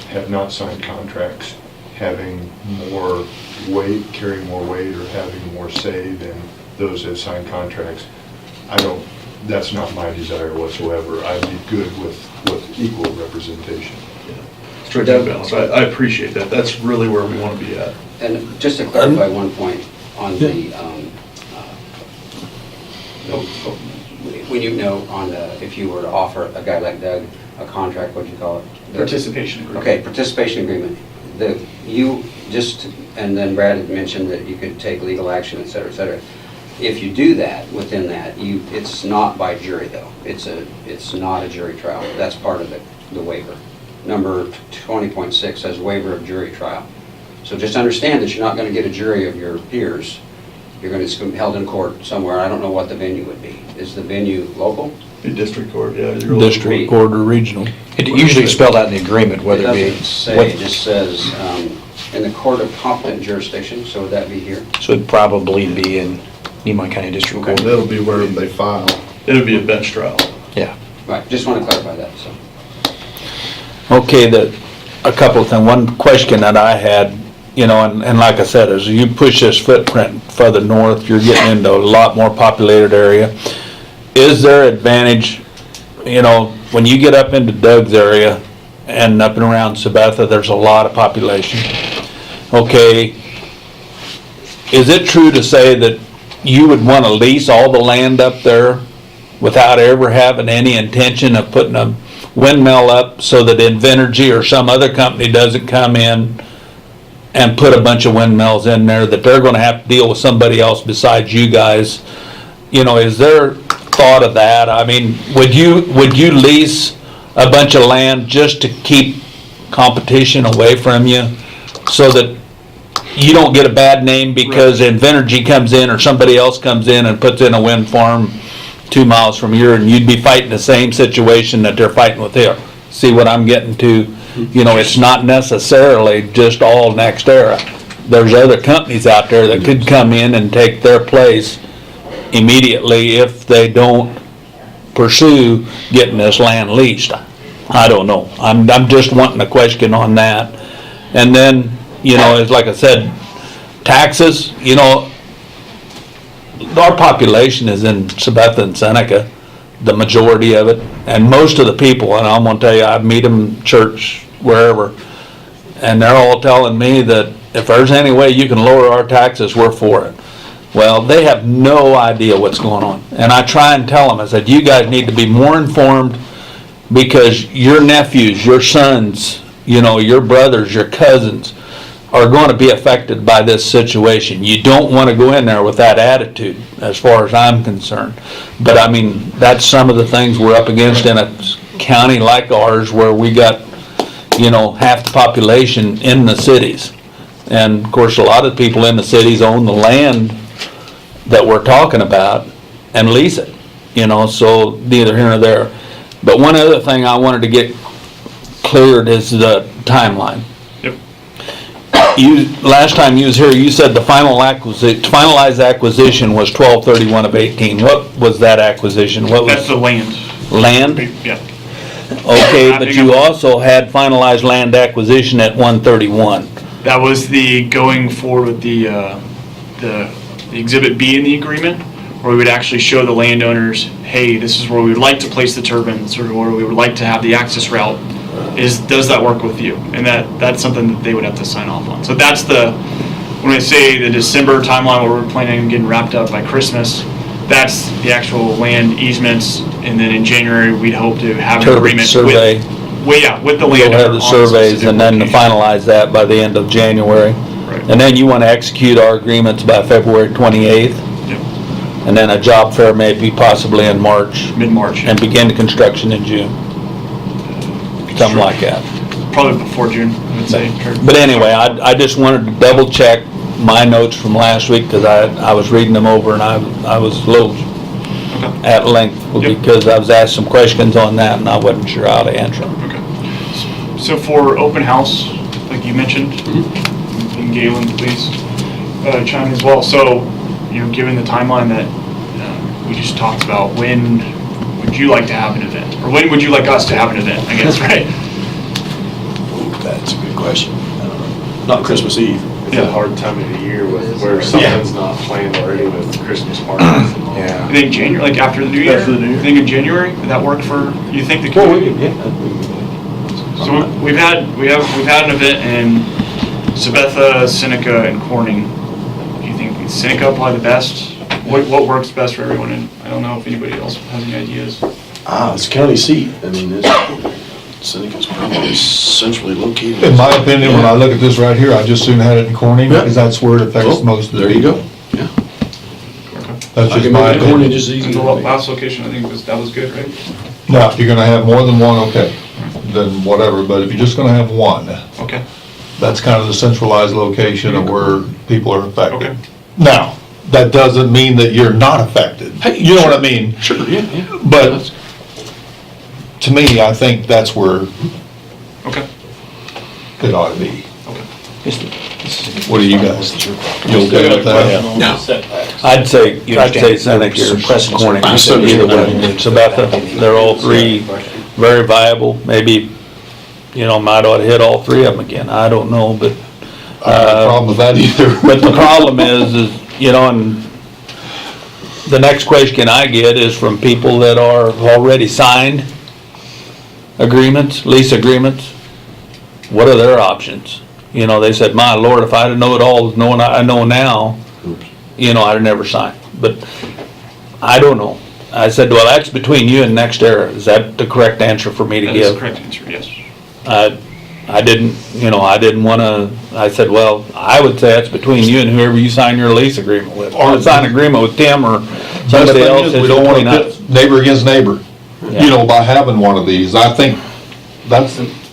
have not signed contracts, having more weight, carrying more weight, or having more say than those that signed contracts. That's not my desire whatsoever. I'd be good with equal representation. Strike that balance. I appreciate that. That's really where we want to be at. And just to clarify one point on if you were to offer a guy like Doug a contract, what'd you call it? Participation agreement. Okay, participation agreement. And then Brad had mentioned that you could take legal action, et cetera, et cetera. If you do that, within that, it's not by jury though. It's not a jury trial. That's part of the waiver. Number 20.6 says waiver of jury trial. So just understand that you're not going to get a jury of your peers. You're going to be held in court somewhere. I don't know what the venue would be. Is the venue local? Be district court, yeah. District court or regional. It usually spelled out in the agreement, whether it be. doesn't say, it just says in the court of competent jurisdiction, so would that be here? So it'd probably be in Nemaha County District Court. That'll be where they file. It'll be a bench trial. Yeah. Right, just want to clarify that, so. Okay, a couple of things. One question that I had, and like I said, as you push this footprint further north, you're getting into a lot more populated area. Is there advantage, when you get up into Doug's area and up and around Sabetha, there's a lot of population. Okay, is it true to say that you would want to lease all the land up there without ever having any intention of putting a windmill up so that Invenergy or some other company doesn't come in and put a bunch of windmills in there, that they're going to have to deal with somebody else besides you guys? Is there thought of that? Would you lease a bunch of land just to keep competition away from you so that you don't get a bad name because Invenergy comes in or somebody else comes in and puts in a wind farm 2 miles from here, and you'd be fighting the same situation that they're fighting with here? See what I'm getting to? It's not necessarily just all NextEra. There's other companies out there that could come in and take their place immediately if they don't pursue getting this land leased. I don't know. I'm just wanting a question on that. And then, it's like I said, taxes, our population is in Sabetha and Seneca, the majority of it, and most of the people, and I'm gonna tell you, I meet them in church, wherever, and they're all telling me that if there's any way you can lower our taxes, we're for it. Well, they have no idea what's going on, and I try and tell them, I said, you guys need to be more informed, because your nephews, your sons, your brothers, your cousins are going to be affected by this situation. You don't want to go in there with that attitude, as far as I'm concerned. But that's some of the things we're up against in a county like ours, where we got, half the population in the cities. And of course, a lot of people in the cities own the land that we're talking about and lease it, so neither here nor there. But one other thing I wanted to get cleared is the timeline. Yep. last time you was here, you said the finalized acquisition was 12/31 of 18. What was that acquisition? What That's the was, land. land? Yeah. Okay, but you also had finalized land acquisition at 131. That was the going forward with the Exhibit B in the agreement, where we would actually show the landowners, hey, this is where we would like to place the turbines, or where we would like to have the access route. Does that work with you? And that's something that they would have to sign off on. So that's when I say the December timeline where we're planning on getting wrapped up by Christmas, that's the actual land easements, and then in January, we'd hope to have an Turbine agreement survey. with the You'll landowner. have the on surveys specific and then to location. finalize that by the end of January. Right. And then you want to execute our agreements by February 28th. Yep. And then a job fair maybe possibly in March. Mid-March. And begin the construction in June. Something like that. Probably before June, I would say. But anyway, I just wanted to double check my notes from last week because I was reading them over and I was a little at length because I was asked some questions on that and I wasn't sure how to answer them. Okay. So for open house, like you mentioned, and Galen, please chime in as well. So, given the timeline that we just talked about, when would you like to have an event? Or when would you like us to have an event, I guess, right? That's a good question. Not Christmas Eve. It's a hard time of the year where something's not planned already with Christmas parties. Yeah. I think January, like after the New Year? After the New Year. I think in January, would that work for, you think the community? So we've had an event in Sabetha, Seneca, and Corning. Do you think Seneca probably the best? What works best for everyone? And I don't know if anybody else has any ideas. It's county seat. I mean, Seneca's probably centrally located. In my opinion, when I look at this right here, I just soon had it in Corning, because that's where it affects most of the There you people. go. Yeah. That's I just can my make Corning opinion. just as easy. And the last location, I think that was good, right? Now, if you're gonna have more than one, okay, then whatever, but if you're just gonna have one, Okay. that's kind of the centralized location of where people are affected. Okay. Now, that doesn't mean that you're not affected. Hey, You know what I sure. mean? Sure, yeah. But to me, I think that's where Okay. it ought to be. Okay. What do you guys? You okay with that? No. I'd say Seneca or Corning, either way. Sabetha, they're all three very viable. Maybe, might ought to hit all three of them again. I don't know, but. I don't have a problem with that either. But the problem is, and the next question I get is from people that are already signed agreements, lease agreements. What are their options? They said, my Lord, if I'd have known it all, knowing I know now, I'd have never signed. But I don't know. I said, well, that's between you and NextEra. Is that the correct answer for me to That give? is the correct answer, yes. I didn't wanna, I said, well, I would say that's between you and whoever you sign your lease agreement with. Or sign an agreement with Tim or somebody else. We It's don't want between to us. pit neighbor against neighbor, by having one of these. I think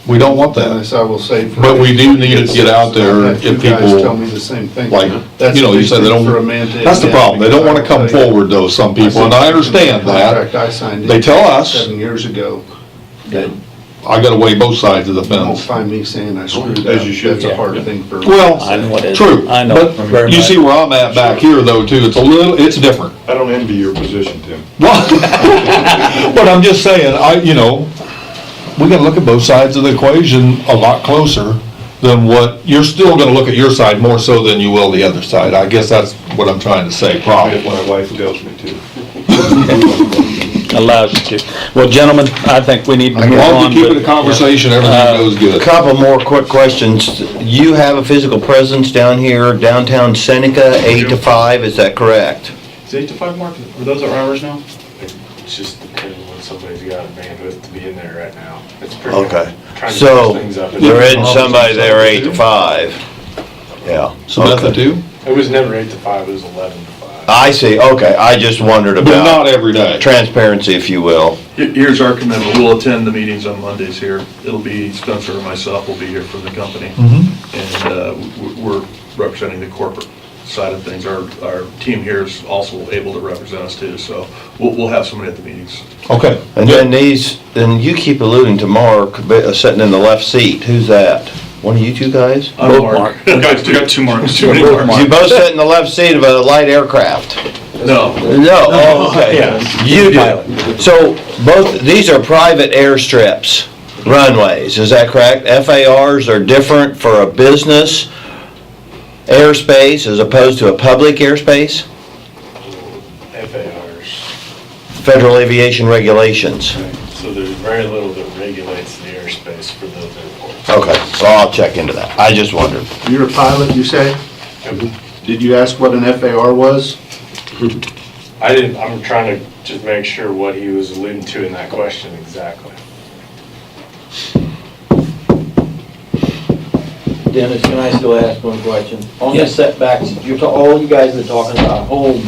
we don't want that. As I will say. for- But we do need to get out there I've had if two guys people, tell me the same thing. like, That's a you big said they thing don't, for a man to that's the admit, problem. They don't want to because I come will tell you, forward though, some people, and I understand that. Contract I signed They tell us. 7 years ago, that I gotta weigh both sides of the you won't fence. find me saying I screwed As up. you should. That's a hard thing for. Well, I know it is. true, I know. but very you much. see where I'm at back here though too, it's different. I don't envy your position, Tim. But I'm just saying, we gotta look at both sides of the equation a lot closer than you're still gonna look at your side more so than you will the other side. I guess that's what I'm trying to say, probably. My wife tells me to. Allows you to. Well, gentlemen, I think we need to As move long as on. you keep it a but- conversation, everything goes good. Couple more quick questions. You have a physical presence down here, downtown Seneca, 8 to 5, is that correct? Is 8 to 5 mark, are those our hours now? It's just depending when somebody's got a bandwidth to be in there right now. It's pretty. Okay. Trying to So, fix things up. there isn't somebody there 8 to 5? Yeah. Samantha Okay. too? It was never 8 to 5, it was 11 to 5. I see, okay, I just wondered But not about every day. transparency, if you will. Here's our commitment. We'll attend the meetings on Mondays here. It'll be Spencer or myself will be here for the company. And we're representing the corporate side of things. Our team here is also able to represent us too, so we'll have somebody at the meetings. Okay. And then you keep alluding to Mark sitting in the left seat, who's that? One of you two guys? I'm Both Mark. Mark. We got two marks. Too many marks. You both sit in the left seat of a light aircraft? No. No, oh, okay. Yeah. You do. So both, these are private airstrips, runways, is that correct? FARs are different for a business airspace as opposed to a public airspace? FARs. Federal Aviation Regulations. So there's very little that regulates the airspace for those airports. Okay, so I'll check into that. I just wondered. You're a pilot, you say? Did you ask what an FAR was? I'm trying to just make sure what he was alluding to in that question exactly. Dennis, can I still ask one question? On the Yes. setbacks, all you guys are talking about homes.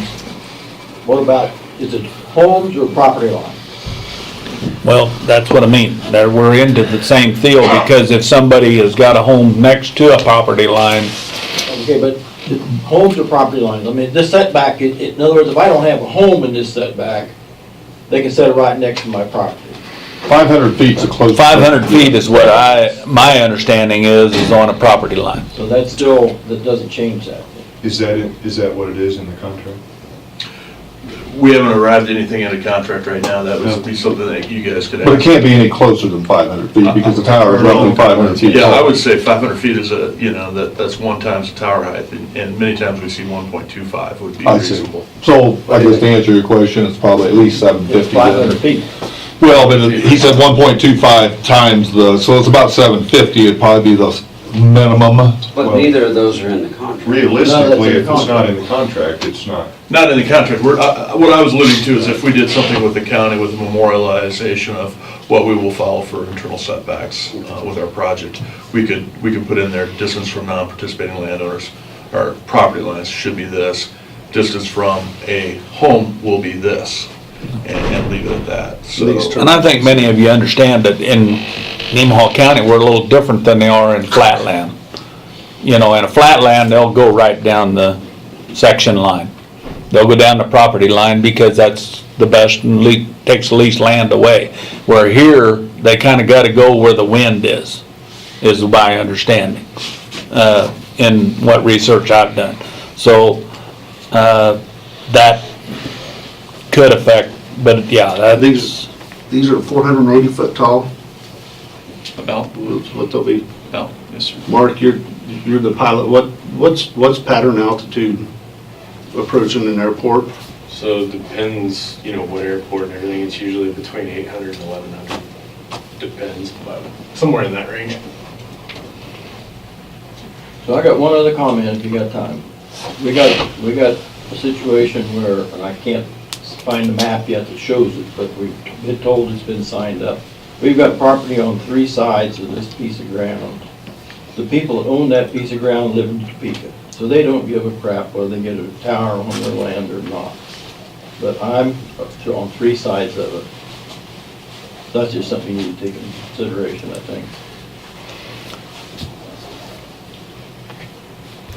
What about, is it homes or property line? Well, that's what I mean. There, we're into the same field, because if somebody has got a home next to a property line, Okay, but homes or property lines? I mean, this setback, in other words, if I don't have a home in this setback, they can set it right next to my property. 500 feet's a close. 500 feet is what my understanding is on a property line. So that's still, that doesn't change that. Is that what it is in the contract? We haven't arrived at anything in a contract right now. That would be something that you guys could ask. But it can't be any closer than 500 feet because the tower is roughly 500 feet Yeah, tall. I would say 500 feet is that's 1 times the tower height, and many times we see 1.25 would be I see. reasonable. So I guess to answer your question, it's probably at least 750. 500 feet. Well, but he said 1.25 times so it's about 750. It'd probably be the minimum. But neither of those are in the contract. Realistically, if it's not in the contract, it's not. Not in the contract. What I was alluding to is if we did something with the county with memorialization of what we will follow for internal setbacks with our project, we could put in there distance from non-participating landowners, or property lines should be this, distance from a home will be this, and leave it at that. So, And I think many of you understand that in Nemaha County, we're a little different than they are in flatland. You know, in a flatland, they'll go right down the section line. They'll go down the property line because that's the best and takes the least land away. Where here, they kind of got to go where the wind is my understanding, in what research I've done. So, that could affect, but yeah, that's. These are 480 foot tall, About, what they'll be. about, yes, sir. Mark, you're the pilot. What's pattern altitude approaching an airport? So it depends, what airport and everything. It's usually between 800 and 1100. Depends, but somewhere in that range. So I got one other comment if you got time. We got a situation where, and I can't find the map yet that shows it, but we've been told it's been signed up. We've got property on 3 sides of this piece of ground. The people that own that piece of ground live in Topeka, so they don't give a crap whether they get a tower on their land or not. But I'm on 3 sides of it. That's just something you need to take into consideration, I think.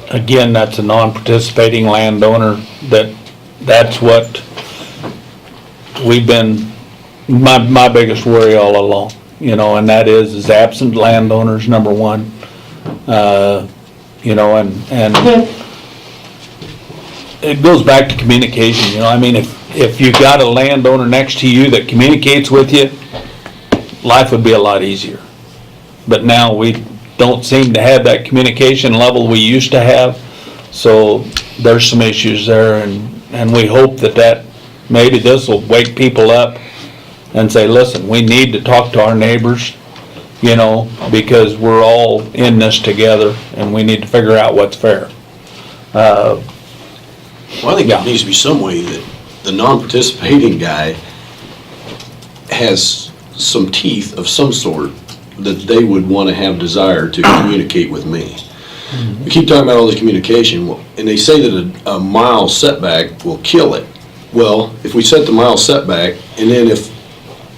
Again, that's a non-participating landowner, that's what we've been, my biggest worry all along, and that is absent landowners, number one. And it goes back to communication, I mean, if you got a landowner next to you that communicates with you, life would be a lot easier. But now we don't seem to have that communication level we used to have, so there's some issues there, and we hope that maybe this will wake people up and say, listen, we need to talk to our neighbors, because we're all in this together, and we need to figure out what's fair. Well, I think there needs to be some way that the non-participating guy has some teeth of some sort that they would want to have desire to communicate with me. We keep talking about all this communication, and they say that a mile setback will kill it. Well, if we set the mile setback, and then if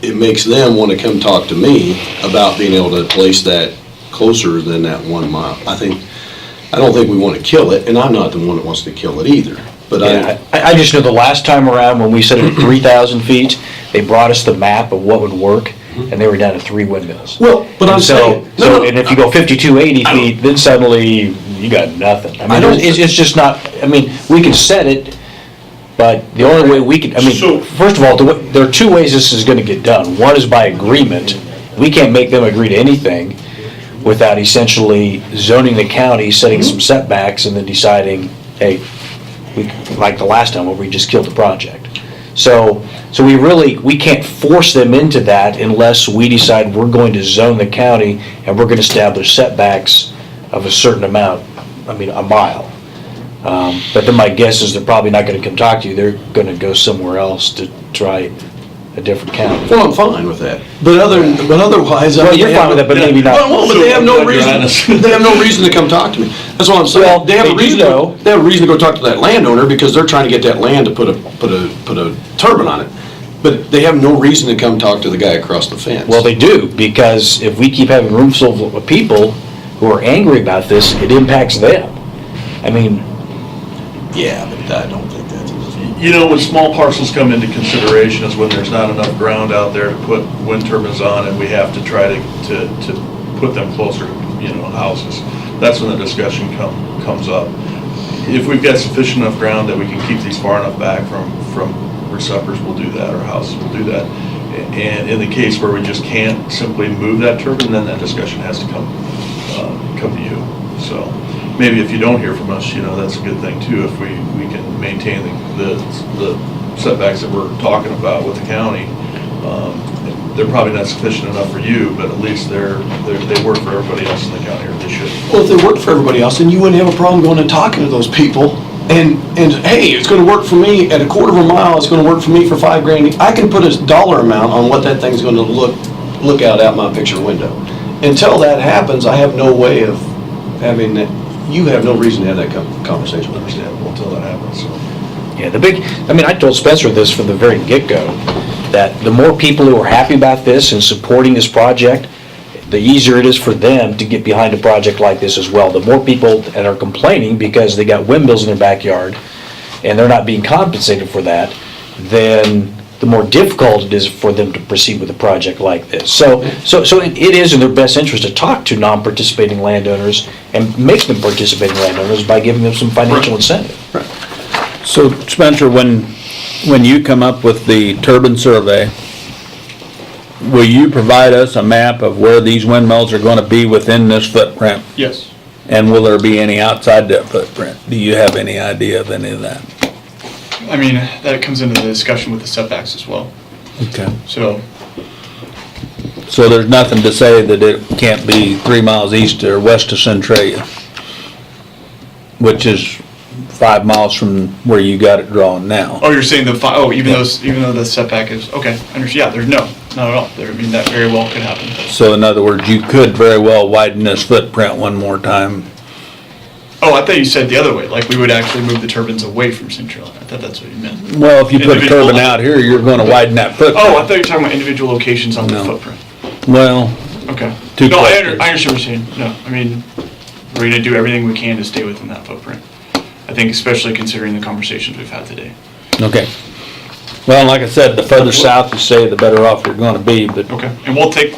it makes them want to come talk to me about being able to place that closer than that 1 mile, I don't think we want to kill it, and I'm not the one that wants to kill it either. But I just know the last time around when we set it at 3,000 feet, they brought us the map of what would work, and they were down to 3 windmills. Well, but I'm And saying, so, and if you go 5280 feet, then suddenly you got nothing. I mean, it's just not, I mean, we can set it, but the only way we can, I mean, first of all, there are 2 ways this is gonna get done. One is by agreement. We can't make them agree to anything without essentially zoning the county, setting some setbacks, and then deciding, hey, like the last time where we just killed the project. So we can't force them into that unless we decide we're going to zone the county and we're gonna establish setbacks of a certain amount, I mean, a mile. But then my guess is they're probably not gonna come talk to you, they're gonna go somewhere else to try a different county. well, I'm fine with that. But otherwise. Well, you're fine with that, but maybe not. Well, but they have no reason, they have no reason to come talk to me. That's what I'm saying. Well, They have a they do reason, though. they have a reason to go talk to that landowner because they're trying to get that land to put a turbine on it. But they have no reason to come talk to the guy across the fence. Well, they do, because if we keep having rooms full of people who are angry about this, it impacts them. I mean, Yeah, but I don't think that's. You know, when small parcels come into consideration is when there's not enough ground out there to put wind turbines on, and we have to try to put them closer to, houses. That's when the discussion comes up. If we've got sufficient enough ground that we can keep these far enough back from receptors, we'll do that, or houses will do that. And in the case where we just can't simply move that turbine, then that discussion has to come to you. So maybe if you don't hear from us, that's a good thing too, if we can maintain the setbacks that we're talking about with the county. They're probably not sufficient enough for you, but at least they work for everybody else in the county, or they should. Well, if they work for everybody else, then you wouldn't have a problem going and talking to those people. And hey, it's gonna work for me at a quarter of a mile, it's gonna work for me for $5,000. I can put a dollar amount on what that thing's gonna look out my picture window. Until that happens, I have no way of having that, you have no reason to have that conversation with me. Until that happens, so. Yeah, I told Spencer this from the very get-go, that the more people who are happy about this and supporting this project, the easier it is for them to get behind a project like this as well. The more people that are complaining because they got windmills in their backyard and they're not being compensated for that, then the more difficult it is for them to proceed with a project like this. So it is in their best interest to talk to non-participating landowners and make them participating landowners by giving them some financial incentive. So Spencer, when you come up with the turbine survey, will you provide us a map of where these windmills are gonna be within this footprint? Yes. And will there be any outside that footprint? Do you have any idea of any of that? I mean, that comes into the discussion with the setbacks as well. Okay. So, So there's nothing to say that it can't be 3 miles east or west of Centralia, which is 5 miles from where you got it drawn now. you're saying even though the setback is, okay, yeah, there's not at all. That very well could happen. So in other words, you could very well widen this footprint one more time. Oh, I thought you said the other way, like we would actually move the turbines away from Centralia. I thought that's what you meant. Well, if you put a Individual- turbine out here, you're gonna widen that footprint. Oh, I thought you were talking about individual locations on the No. footprint. Well, Okay. Two No, I questions. understand what you're saying. No, we're gonna do everything we can to stay within that footprint. I think especially considering the conversations we've had today. okay. Well, like I said, the further south you say, the better off you're gonna be, but. Okay, and we'll take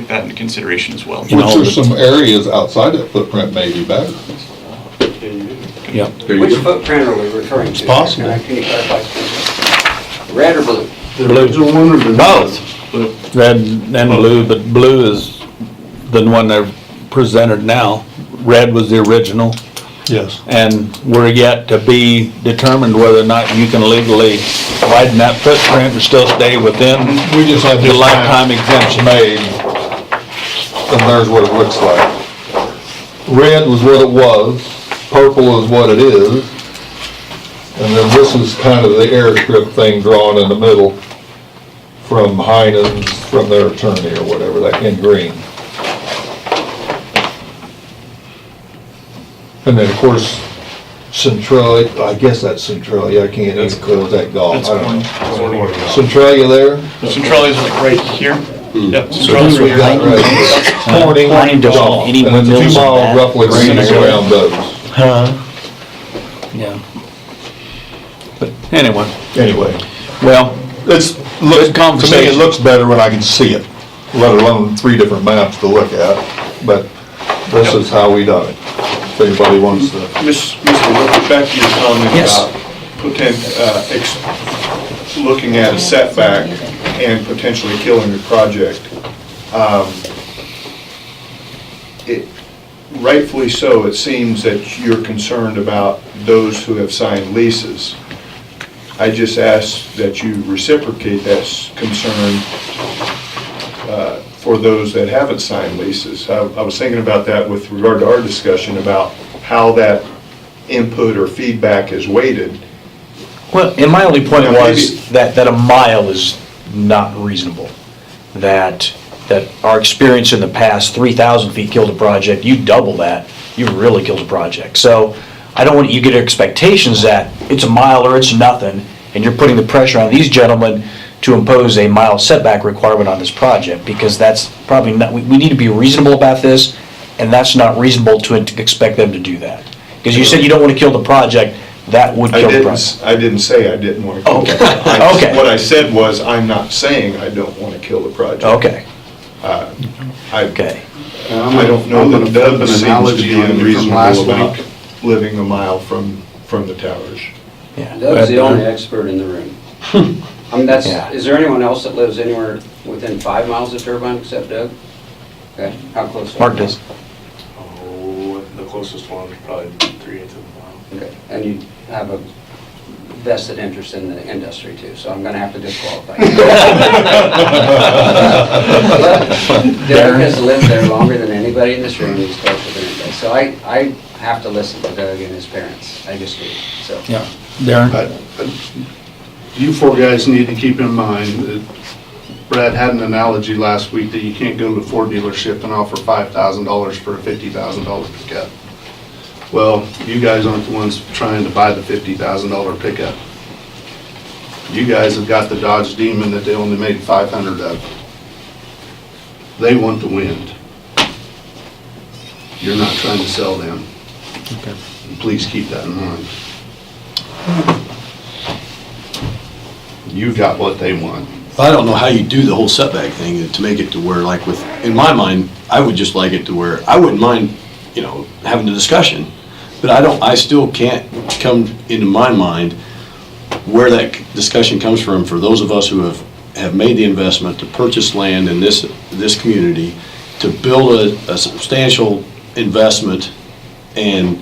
that into consideration as well. You know, Which there's some areas outside that footprint may be better. Yep. Which footprint are we referring to? It's possible. Can you clarify? Red or blue? Blue. Both. Red and blue, but blue is the one they're presented now. Red was the original. Yes. And we're yet to be determined whether or not you can legally widen that footprint and still stay within We just had the this lifetime exemption. made, and there's what it looks like. Red was what it was, purple is what it is, and then this is kind of the airstrip thing drawn in the middle from Heinen's, from their attorney or whatever, that in green. And then, of course, Centralia, I guess that's Centralia, I can't even close that golf, That's I don't Corning. know. Centralia there? Centralia's like right here. Yep. So Centralia's this right was here. that right. Corning, Corning doesn't golf, have any and it's windmills 2 in miles that roughly radius area. around those. Yeah. But anyway, Anyway, well, it's, Good to me, conversation. it looks better when I can see it. let alone 3 different maps to look at, but this is how we done it. If anybody wants to. Mr. Wilkie, back to your comment Yes. about looking at a setback and potentially killing the project. Rightfully so, it seems that you're concerned about those who have signed leases. I just ask that you reciprocate that concern for those that haven't signed leases. I was thinking about that with regard to our discussion about how that input or feedback is weighted. Well, and my only point Now, was that a mile is not reasonable. That our experience in the past, 3,000 feet killed a project, you double that, you really killed a project. So I don't want you to get expectations that it's a mile or it's nothing, and you're putting the pressure on these gentlemen to impose a mile setback requirement on this project, because that's probably not, we need to be reasonable about this, and that's not reasonable to expect them to do that. Because you said you don't want to kill the project, that would kill the project. I didn't say I didn't want to kill the project. Okay. What I said was, I'm not saying I don't want to kill the project. Okay. Okay. I don't know that Doug seems to be unreasonable about living a mile from the towers. Doug's the only expert in the room. I mean, is there anyone else that lives anywhere within 5 miles of Turbine except Doug? Okay, how close? Mark does. Oh, the closest one is probably 3/8 of a mile. Okay, and you have a vested interest in the industry too, so I'm gonna have to disqualify you. Doug has lived there longer than anybody in this room, he's close to the industry. So I have to listen to Doug and his parents, I just do, so. Yeah. Darren? You 4 guys need to keep in mind that Brad had an analogy last week that you can't go to a Ford dealership and offer $5,000 for a $50,000 pickup. Well, you guys aren't the ones trying to buy the $50,000 pickup. You guys have got the Dodge Demon that they only made 500 of. They want the wind. You're not trying to sell them. Okay. Please keep that in mind. You got what they want. I don't know how you do the whole setback thing to make it to where, like with, in my mind, I would just like it to where, I wouldn't mind, having a discussion, but I still can't come into my mind where that discussion comes from for those of us who have made the investment to purchase land in this community, to build a substantial investment, and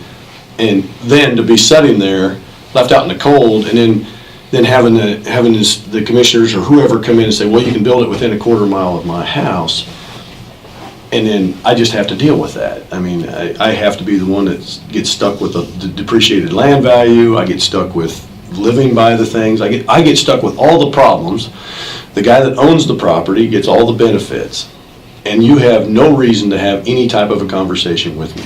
then to be sitting there, left out in the cold, and then having the commissioners or whoever come in and say, well, you can build it within a quarter mile of my house, and then I just have to deal with that. I mean, I have to be the one that gets stuck with the depreciated land value. I get stuck with living by the things. I get stuck with all the problems. The guy that owns the property gets all the benefits, and you have no reason to have any type of a conversation with me.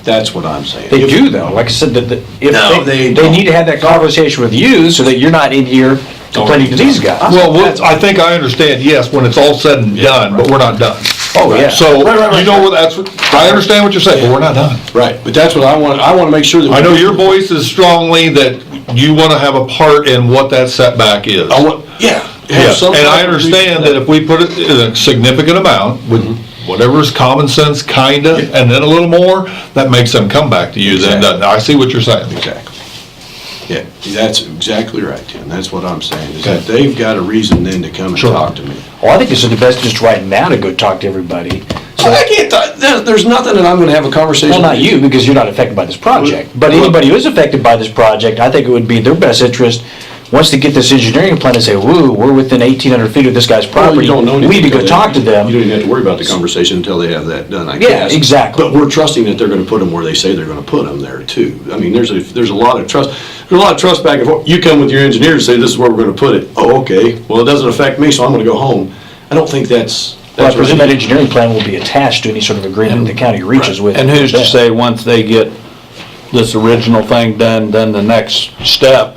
That's what I'm saying. They do though, like I said, they don't. need to have that conversation with you so that you're not in here complaining to these guys. Well, I think I understand, yes, when it's all said and done, but we're not done. Oh, yeah. So, you know what, I understand what you're saying, but we're not done. Right, but that's what I want to make sure that. I know your voice is strongly that you want to have a part in what that setback is. Yeah. Yes, and I understand that if we put it in a significant amount, with whatever's common sense, kinda, and then a little more, that makes them come back to you, then, I see what you're saying. Exactly. Yeah, that's exactly right, Tim, that's what I'm saying, is that they've got a reason then to come and talk to me. Well, I think it's the best just right now to go talk to everybody. I can't, there's nothing that I'm gonna have a conversation. Well, not you, because you're not affected by this project, but anybody who is affected by this project, I think it would be in their best interest, once they get this engineering plan and say, woo, we're within 1,800 feet of this guy's property, we need to go talk to them. You don't even have to worry about the conversation until they have that done, I guess. Yeah, exactly. But we're trusting that they're gonna put them where they say they're gonna put them there too. I mean, there's a lot of trust, back and forth. You come with your engineer and say, this is where we're gonna put it. Oh, okay, well, it doesn't affect me, so I'm gonna go home. I don't think that's Well, I presume that engineering plan will be attached to any sort of agreement the county reaches with. And who's to say, once they get this original thing done, then the next step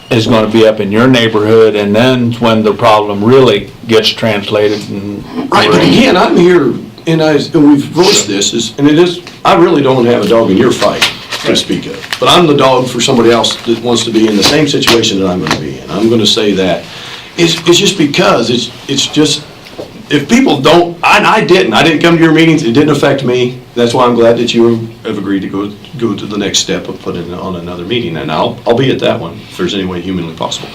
is gonna be up in your neighborhood, and then when the problem really gets translated and. Right, but again, I'm here, and we've voiced this, I really don't have a dog in your fight to speak of. But I'm the dog for somebody else that wants to be in the same situation that I'm gonna be in. I'm gonna say that. It's just because, it's just, if people don't, and I didn't come to your meetings, it didn't affect me. That's why I'm glad that you have agreed to go to the next step of putting it on another meeting, and I'll be at that one if there's any way humanly possible.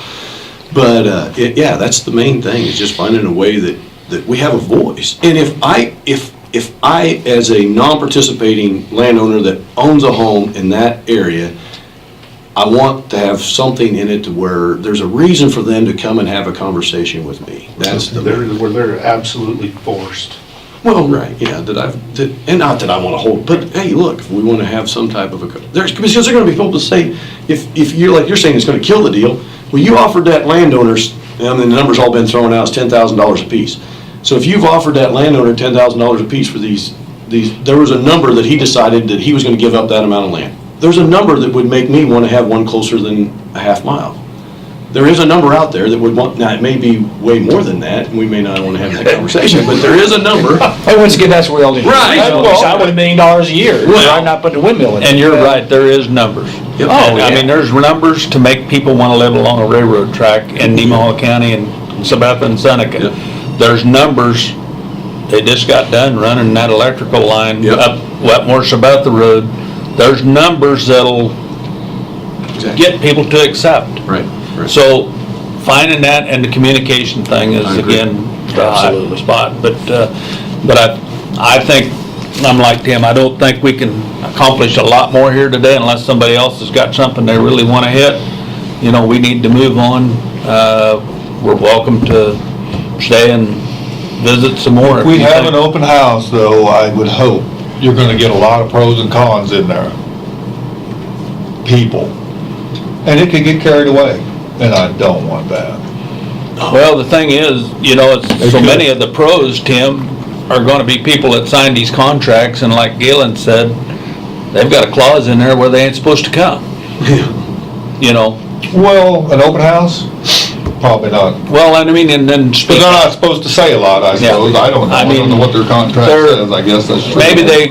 But, yeah, that's the main thing, is just finding a way that we have a voice. And if I, as a non-participating landowner that owns a home in that area, I want to have something in it to where there's a reason for them to come and have a conversation with me. That's Where they're absolutely forced. well, right, yeah, and not that I want to hold, but hey, look, if we want to have some type of because there are going to be people to say, if you're like you're saying it's going to kill the deal, well, you offered that landowners, I mean, the number's all been thrown out, it's $10,000 a piece. So if you've offered that landowner $10,000 a piece for these, there was a number that he decided that he was going to give up that amount of land. There's a number that would make me want to have one closer than a half mile. There is a number out there that would want, now it may be way more than that, and we may not want to have that conversation, but there is a number. Hey, once again, that's where we all need to. Right. I want $1 million a year, I'm not putting a windmill in. And you're right, there is numbers. Yep. Oh, yeah. I mean, there's numbers to make people want to live along a railroad track in Nemaha County and Sabetha and Seneca. Yep. There's numbers, they just got done running that electrical line Yep. up Wetmore Sabetha Road. There's numbers that'll get people to accept. Right. So finding that and the communication thing is I agree. again the spot. But I think, I'm like Tim, I don't think we can accomplish a lot more here today unless somebody else has got something they really want to hit. You know, we need to move on. We're welcome to stay and visit some more. If we have an open house, though, I would hope you're gonna get a lot of pros and cons in there. People. And it could get carried away, and I don't want that. Well, the thing is, you know, it's so many of the pros, Tim, are gonna be people that signed these contracts, and like Galen said, they've got a clause in there where they ain't supposed to come. You know? Well, an open house? Probably not. Well, I mean, and then But they're not supposed to say a lot, I suppose. I don't know. I don't know what their contract says, I guess that's true.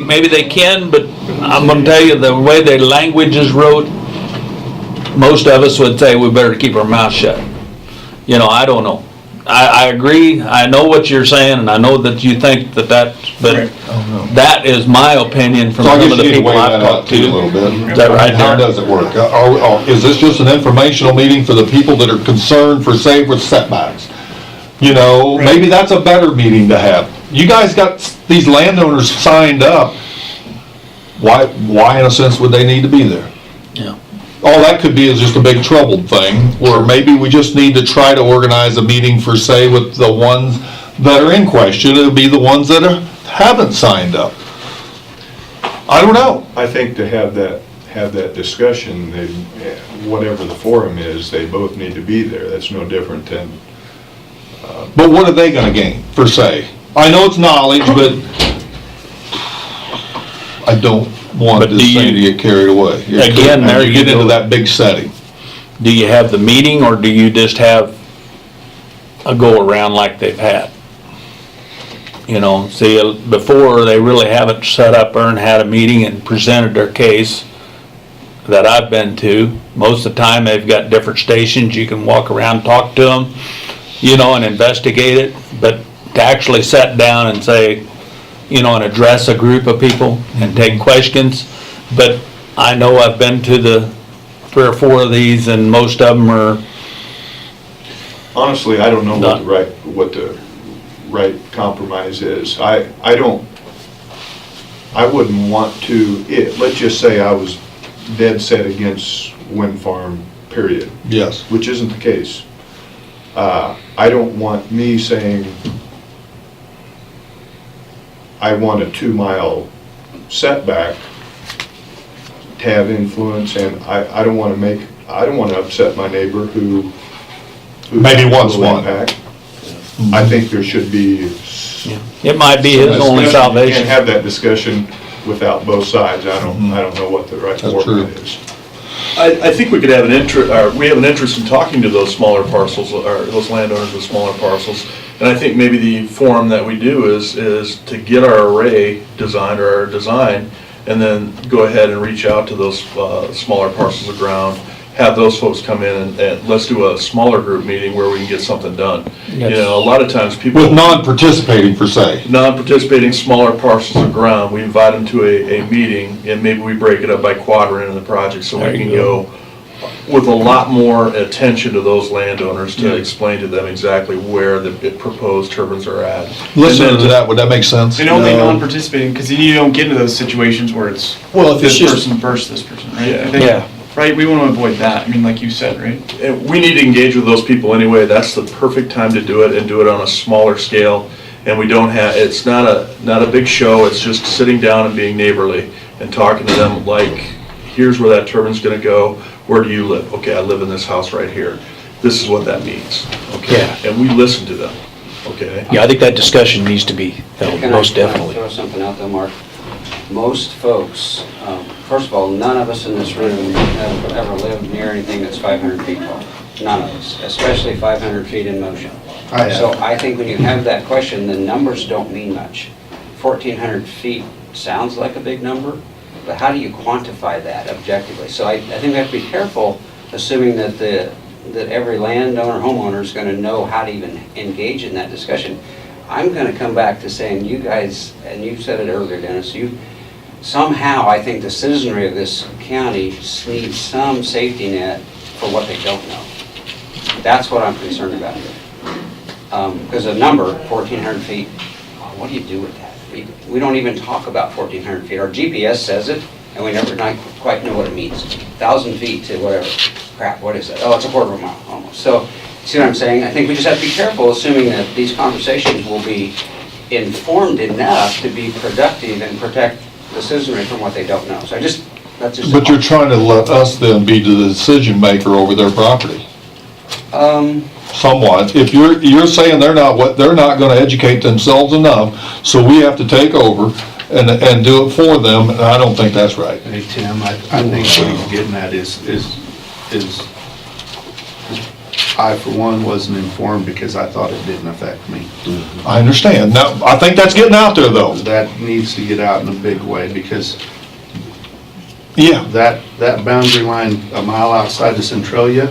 Maybe they can, but I'm gonna tell you, the way the language is wrote, most of us would say we better keep our mouth shut. You know, I don't know. I agree, I know what you're saying, and I know that you think but that is my opinion from So I some guess of you the need to people weigh I've that out talked too a to. little bit. Is that right How there? does it work? Is this just an informational meeting for the people that are concerned for, say, with setbacks? You know, maybe that's a better meeting to have. You guys got these landowners signed up. Why in a sense would they need to be there? Yeah. All that could be is just a big troubled thing, where maybe we just need to try to organize a meeting for, say, with the ones that are in question. It'll be the ones that haven't signed up. I don't know. I think to have that discussion, whatever the forum is, they both need to be there. That's no different than. But what are they gonna gain, per se? I know it's knowledge, but I don't want But this do thing to you- get carried away. Again, there you you get into go. that big setting. Do you have the meeting, or do you just have a go-around like they've had? You know, see, before, they really haven't set up and had a meeting and presented their case that I've been to. Most of the time, they've got different stations, you can walk around, talk to them, you know, and investigate it, but to actually sit down and say, you know, and address a group of people and take questions. But I know I've been to the 3 or 4 of these, and most of them are. Honestly, I don't know what the right compromise is. I wouldn't want to, let's just say I was dead set against wind farm, period. Yes. Which isn't the case. I don't want me saying I want a 2-mile setback to have influence, and I don't want to upset my neighbor who Maybe wants will one. impact. I think there should be. It might be his only You salvation. can't have that discussion without both sides. I don't know what the right format is. I think we could have we have an interest in talking to those smaller parcels, or those landowners with smaller parcels. And I think maybe the forum that we do is to get our array designed, or our design, and then go ahead and reach out to those smaller parcels of ground, have those folks come in and let's do a smaller group meeting where we can get something done. You know, a lot of times people. With non-participating per se. Non-participating smaller parcels of ground, we invite them to a meeting, and maybe we break it up by quadrant in the project, so we can go with a lot more attention to those landowners to explain to them exactly where the proposed turbines are at. Listening to that, would that make sense? And only non-participating, because you don't get into those situations where it's Well, if it's this just- person versus this person, right? Yeah. I think- Yeah. Right, we want to avoid that, I mean, like you said, right? And we need to engage with those people anyway. That's the perfect time to do it, and do it on a smaller scale. And we don't have, it's not a big show, it's just sitting down and being neighborly and talking to them like, here's where that turbine's gonna go. Where do you live? Okay, I live in this house right here. This is what that means, okay? Yeah. And we listen to them, okay? Yeah, I think that discussion needs to be held, most Can I definitely. throw something out there, Mark? Most folks, first of all, none of us in this room have ever lived near anything that's 500 feet tall. None of us, especially 500 feet in motion. I have. So I think when you have that question, the numbers don't mean much. 1,400 feet sounds like a big number, but how do you quantify that objectively? So I think we have to be careful, assuming that every landowner, homeowner is going to know how to even engage in that discussion. I'm going to come back to saying, you guys, and you said it earlier, Dennis, somehow I think the citizenry of this county needs some safety net for what they don't know. That's what I'm concerned about here. Because a number, 1,400 feet, what do you do with that? We don't even talk about 1,400 feet. Our GPS says it, and we never quite know what it means. 1,000 feet to whatever. Crap, what is that? Oh, it's a quarter of a mile, almost. So, see what I'm saying? I think we just have to be careful, assuming that these conversations will be informed enough to be productive and protect the citizenry from what they don't know. So that's just. But you're trying to let us then be the decision maker over their property. Somewhat. If you're saying they're not gonna educate themselves enough, so we have to take over and do it for them, and I don't think that's right. Hey, Tim, I think what he's getting at is I, for one, wasn't informed because I thought it didn't affect me. I understand. Now, I think that's getting out there though. That needs to get out in a big way because Yeah. that boundary line a mile outside of Centralia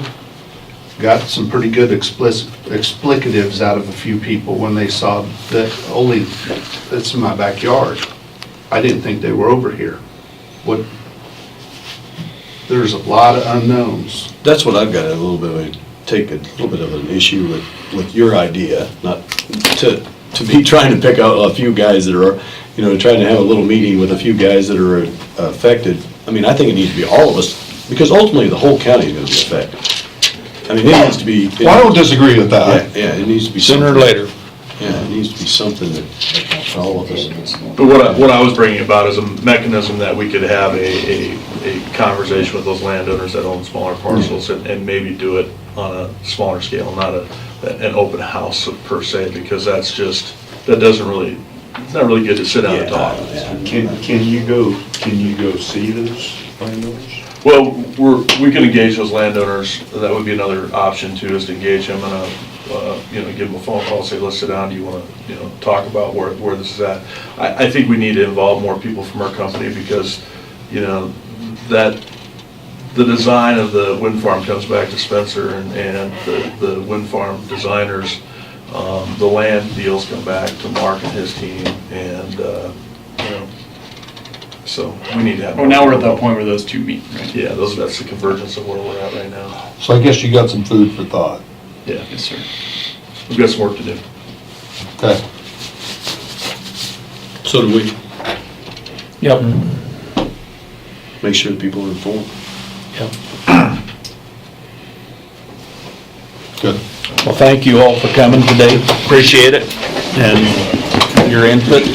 got some pretty good explicatives out of a few people when they saw that only, it's in my backyard. I didn't think they were over here. There's a lot of unknowns. That's what I've got a little bit of an issue with your idea, not to be trying to pick out a few guys that are, trying to have a little meeting with a few guys that are affected. I mean, I think it needs to be all of us, because ultimately the whole county is gonna be affected. I mean, it needs to be. Well, I don't disagree with that. Yeah, it needs to be. Sooner or later. Yeah, it needs to be something that all of us. But what I was bringing about is a mechanism that we could have a conversation with those landowners that own smaller parcels and maybe do it on a smaller scale, not an open house per se, because it's not really good to sit down and talk. Can you go see those landowners? Well, we can engage those landowners. That would be another option too, is to engage them and give them a phone call, say, let's sit down, do you want to, talk about where this is at? I think we need to involve more people from our company because, that the design of the wind farm comes back to Spencer and the wind farm designers, the land deals come back to Mark and his team, and, so we need to have. Well, now we're at that point where those two meet, right? Yeah, that's the convergence of where we're at right now. So I guess you got some food for thought. Yeah. Yes, sir. We've got some work to do. Okay. So do we. Yep. Make sure that people are informed. Yep. Good. Well, thank you all for coming today. Appreciate it. And your input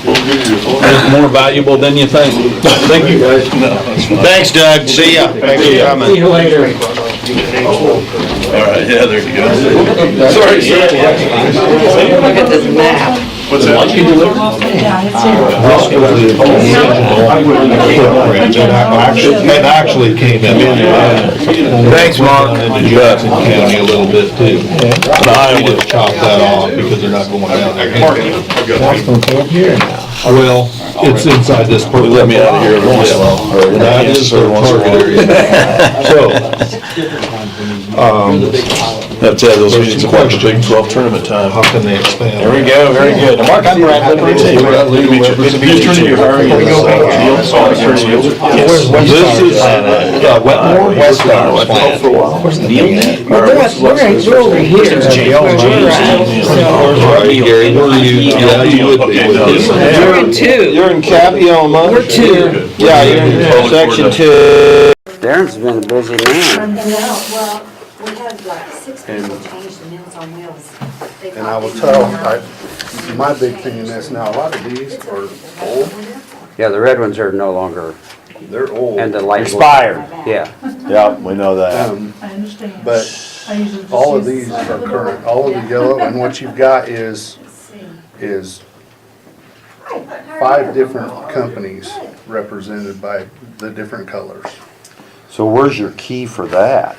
is more valuable than you think. Thank you, guys. Thanks, Doug. See ya. Thanks for coming. See you later. All right, yeah, there you go. Sorry, sir. Look at this map. What's that? Yeah, it's It actually came in. Thanks, Mark. Into Jackson County a little bit too. We just chopped that off because they're not going down there. Well, It's inside this purple. Let me out of here every once in a while. Or That is the target area. So, That's it, those There's meetings some about the Big questions. 12 tournament time. how can they expand? There we go, very good. Now, Mark, I'm Bradley. Good to meet you. Good to meet you. You're hiring as Yes. This is, Wetmore? Westar. We're over here. Right, Gary, where are you? Yeah, you would be. We're in two. You're in Capioma? We're two. Yeah, you're in section 2. Darren's been a busy man. Well, we had like 6 people change the Meals on Wheels. They And I will thought tell, my big thing in this now, a lot of these are old, Yeah, the red ones are no longer, they're old. and the light. Expired. Yeah. Yep, we know that. I understand. But I usually just all of use these some are of the current, all of the yellow, and what you've got is 5 different companies represented by the different colors. So where's your key for that?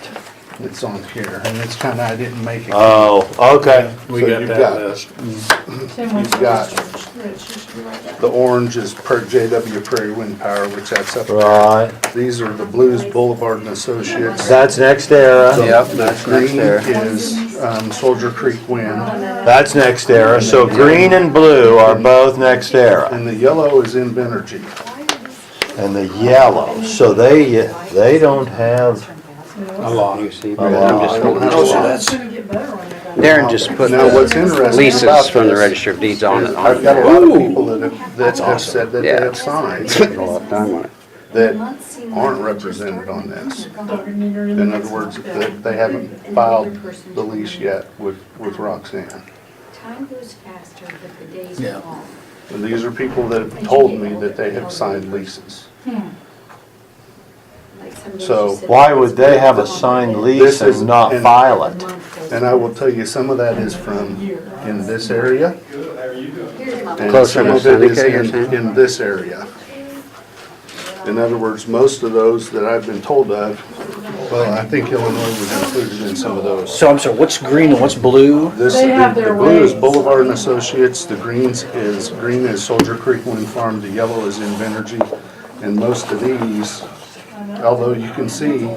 It's on here, and it's kinda, I didn't make it. Oh, okay. We got that list. Same ones You've got Rich used to be like that. the orange is per JW Prairie Wind Power, which that's up there. Right. These are the Blues Boulevard and Associates. That's next era. Yep, that's next Green there. is Soldier Creek Wind, That's next era. So green and blue are both next era. and the yellow is Invenergy. And the yellow, so they don't have A lot. You see, a lot. It's gonna get better on that. Darren just put Now, what's the interesting leases about from the this, Register of Deeds on it. I've got a lot of people that have said that they Yeah. have signed Spent a lot of time on it. that aren't represented on this. In other words, that they haven't filed the lease yet with Roxanne. time goes faster, but the days go long. And these are people that have told me that they have signed leases. Like some days So you sit Why there, would they have a signed lease This is- and not and- file it? And I will tell you, some of that is from in this area. Here's my And Closer some to of it is Seneca, you're saying? in this area. In other words, most of those that I've been told of, well, I think Illinois was included in some of those. So I'm sorry, what's green and what's blue? This, They have the their blue is ways. Boulevard and Associates, the green is Soldier Creek Wind Farm, the yellow is Invenergy. And most of these, although you can see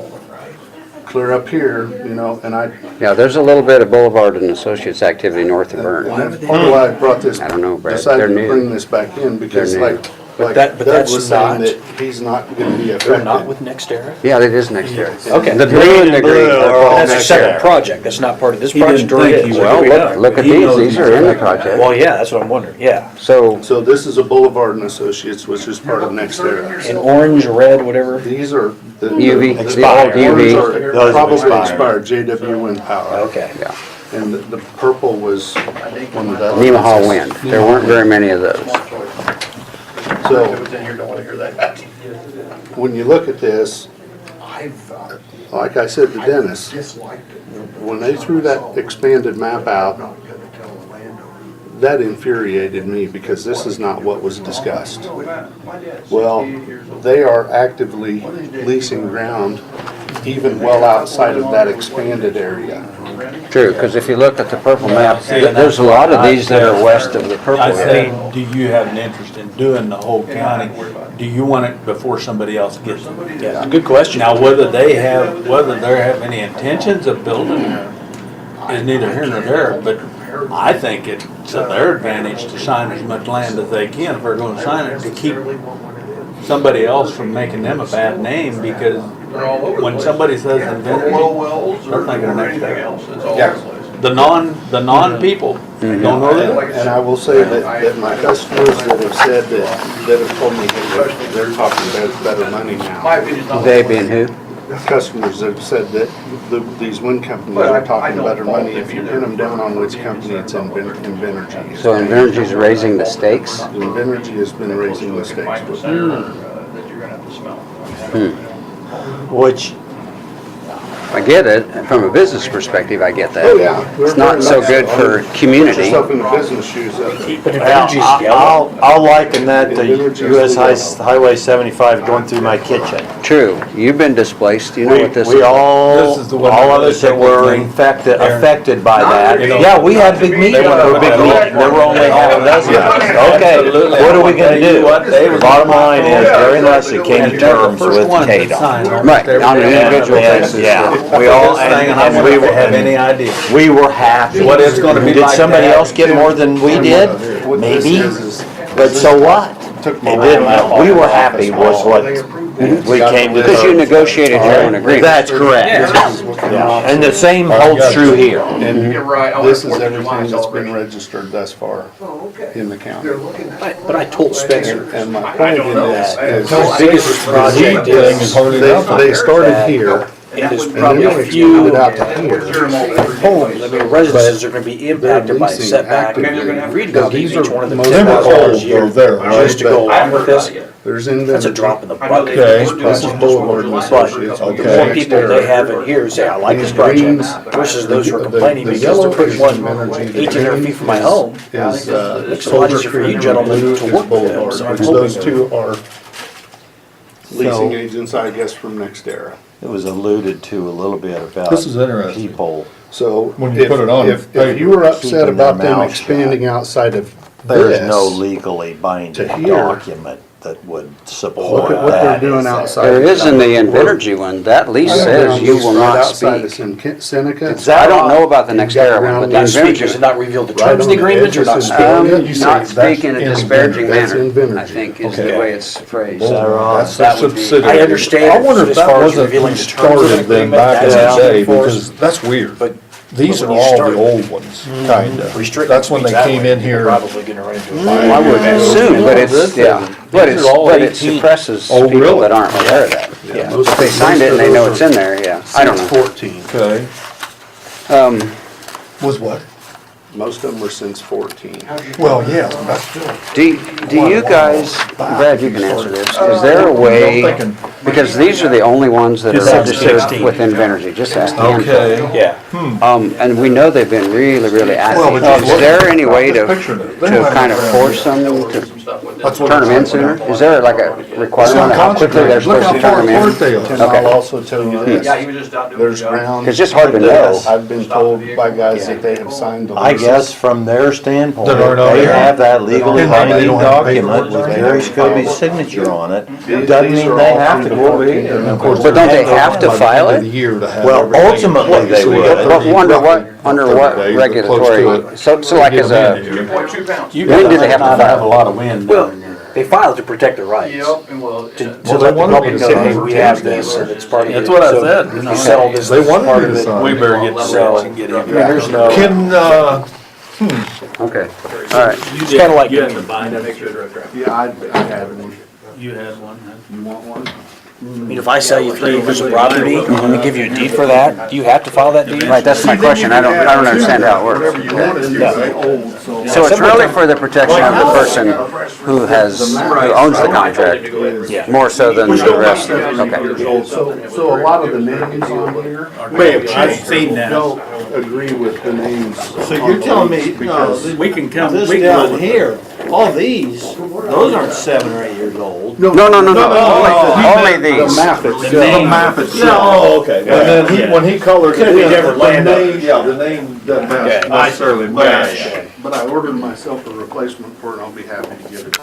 clear up here, you know, and Yeah, there's a little bit of Boulevard and Associates activity north of Bern. that's part of why I brought this, I don't know, Brad. decided They're to new. bring this back in, because They're new. like But Doug that's was saying not- that he's not gonna be They're not affected. with NextEra? Yeah, it is next year. Okay. The blue and the green are all That's a next separate year. project, that's not part of this He didn't project, or it think is? he Well, would. look at these are in the project. Well, yeah, that's what I'm wondering, yeah. So, So this is a Boulevard and Associates, which is part of NextEra. In orange, red, whatever? These are the. UV, the Expired. orange UV. are Those have Probably expired. expired, JW Wind Power. Okay. yeah, And the purple was one of the. Nemaha Wind. There weren't very many of those. So, when you look at this, like I said to Dennis, when they threw that expanded map out, that infuriated me because this is not what was discussed. Well, they are actively leasing ground even well outside of that expanded area. True, because if you look at the purple map, there's a lot of these that are west of the purple I say, area. do you have an interest in doing the whole county? Do you want it before somebody else gets it? Yeah, good question. Now, whether they have any intentions of building is neither here nor there, but I think it's to their advantage to sign as much land as they can if they're gonna sign it, to keep somebody else from making them a bad name, because when somebody says Invenergy, they're thinking of next day. Yeah. The non-people don't know that. And I will say that my customers that have said that have told me that they're talking better money now. They being who? Customers that have said that these wind companies are talking better money. If you pin them down on which company, it's Invenergy. So Invenergy's raising the stakes? Invenergy has been raising the stakes with them. Which, I get it, from a business perspective, I get that. Oh, yeah. It's not so good for Put community. yourself in the business shoes of it. I'll liken that to US Highway 75 going through my kitchen. True, you've been displaced, you know what this is. We like. all This is the one of that us that were really affected by that. You know, Yeah, we had big meetings, there were only half a dozen of us. Okay, what are we gonna do? Bottom line is, Gary Leslie came to terms with KDOT. Right, on an individual basis. Yeah, we all, and we were, have any idea. we were happy. What it's gonna be Did like somebody to have- else get more than we did? Maybe, but so what? It didn't, we were happy was what we came to. Because you negotiated your own agreement. That's correct. Yeah, and the same holds true here. And this is everything that's been registered thus far in the county. But I told Spencer, And my point in this is, the biggest project Thing is hardly enough. they started here, and there's and then probably they a few expanded out to here. homes, I mean, residences are gonna be impacted by leasing setback, and actively. you're gonna read Now, about these each are one of them. most They were $10,000 a old, year, though, there, just to go along with this. There's That's a drop in the bucket. Okay. This is Boulevard and But Associates. the more people they have in here say, I like this project, versus those who are complaining because they're putting one 1,800 feet from my home. Is, Makes it a lot easier for you gentlemen to work with them, so I'm Those hoping. two are leasing agents, I guess, from NextEra. It was alluded to a little bit about This is interesting. people. So When you if, put it on if paper, you were upset keeping about their them mouth expanding outside of There's this, no legally binding to here. document that would support look at what they're that. doing outside. There is in the of Invenergy one, that lease says you will right not outside of speak. Seneca. I don't know about the next era one, but the Not speak, Invenergy. is it not revealed the Right terms of the on the agreement, or edges not of speak? Seneca. You say Not that's speak in a in disparaging That's manner, Invenergy. I think is Okay. the way it's phrased. Is that right? That's That a would be- subsidiary. I understand I wonder if as that far as wasn't revealing who the terms of the started them agreement, back in that's the day, enforced. because that's weird. But These are when you all start the old ones, kinda. restricting That's when they speech that came way, in you're here. probably gonna run into a I fire. would assume, but it's, yeah, but These are all it 18. suppresses Oh, people really? that aren't aware of that. Yeah. If they signed it and they know it's in there, yeah, I don't know. 14. Okay. Was what? Most of them were since 14. Well, yeah, that's still. Do you guys, Brad, you can answer this, is there a way, because these are the only ones that are registered with Invenergy, just ask the handful. Okay. Yeah. And we know they've been really, really active. Is there any way to kind of force them to turn them in sooner? Is there like a requirement of how quickly they're supposed to turn them in? And I'll Okay. also tell you this, Yeah, he was just out doing there's his job. ground. It's just hard to know. I've been told by guys that they have signed the I leases. guess from their standpoint, That aren't on they there. have that legally And they binding don't have document paperwork. with Gary Scobie's signature on it. These Doesn't mean are they all have through to the go over 14. here. And of course, But don't they they're have to by the file end of it? the year to have Well, everything. ultimately they would. But under what Days or close to regulatory, it. so like as a, when do they have to Not have a file? lot of wind down there. They file to protect their rights. And well, To Well, they let the wanted public me know, to hey, sign. we have this, and it's part of it. That's what I So said. If you settle this, They it's wanted part me of to it. sign. We better get the So, rest and get I him. mean, there's no, Can, Okay, all right. it's kinda like, you have to bind it, make sure it's right. Yeah, I had one. You had one, huh? You want one? I mean, if I sell you 3 acres of property, and they give you a deed for that, do you have to file that deed? Right, that's my question, I don't understand how it works. Whatever you wanted, you say old, so. So it's really for the protection of the person who owns the contract, more so than the rest of it, okay. So a lot of the names on here. May have changed. I've seen that. Don't agree with the names. So you're telling me, Because we can come, This we can down go with here, all these, those aren't 7 or 8 years old. No, only The these. map itself. The map itself. Oh, okay. and then he, when he colored it Could be in, different the landowners. name, yeah, the name doesn't necessarily match. But I ordered myself a replacement for it, and I'll be happy to get it.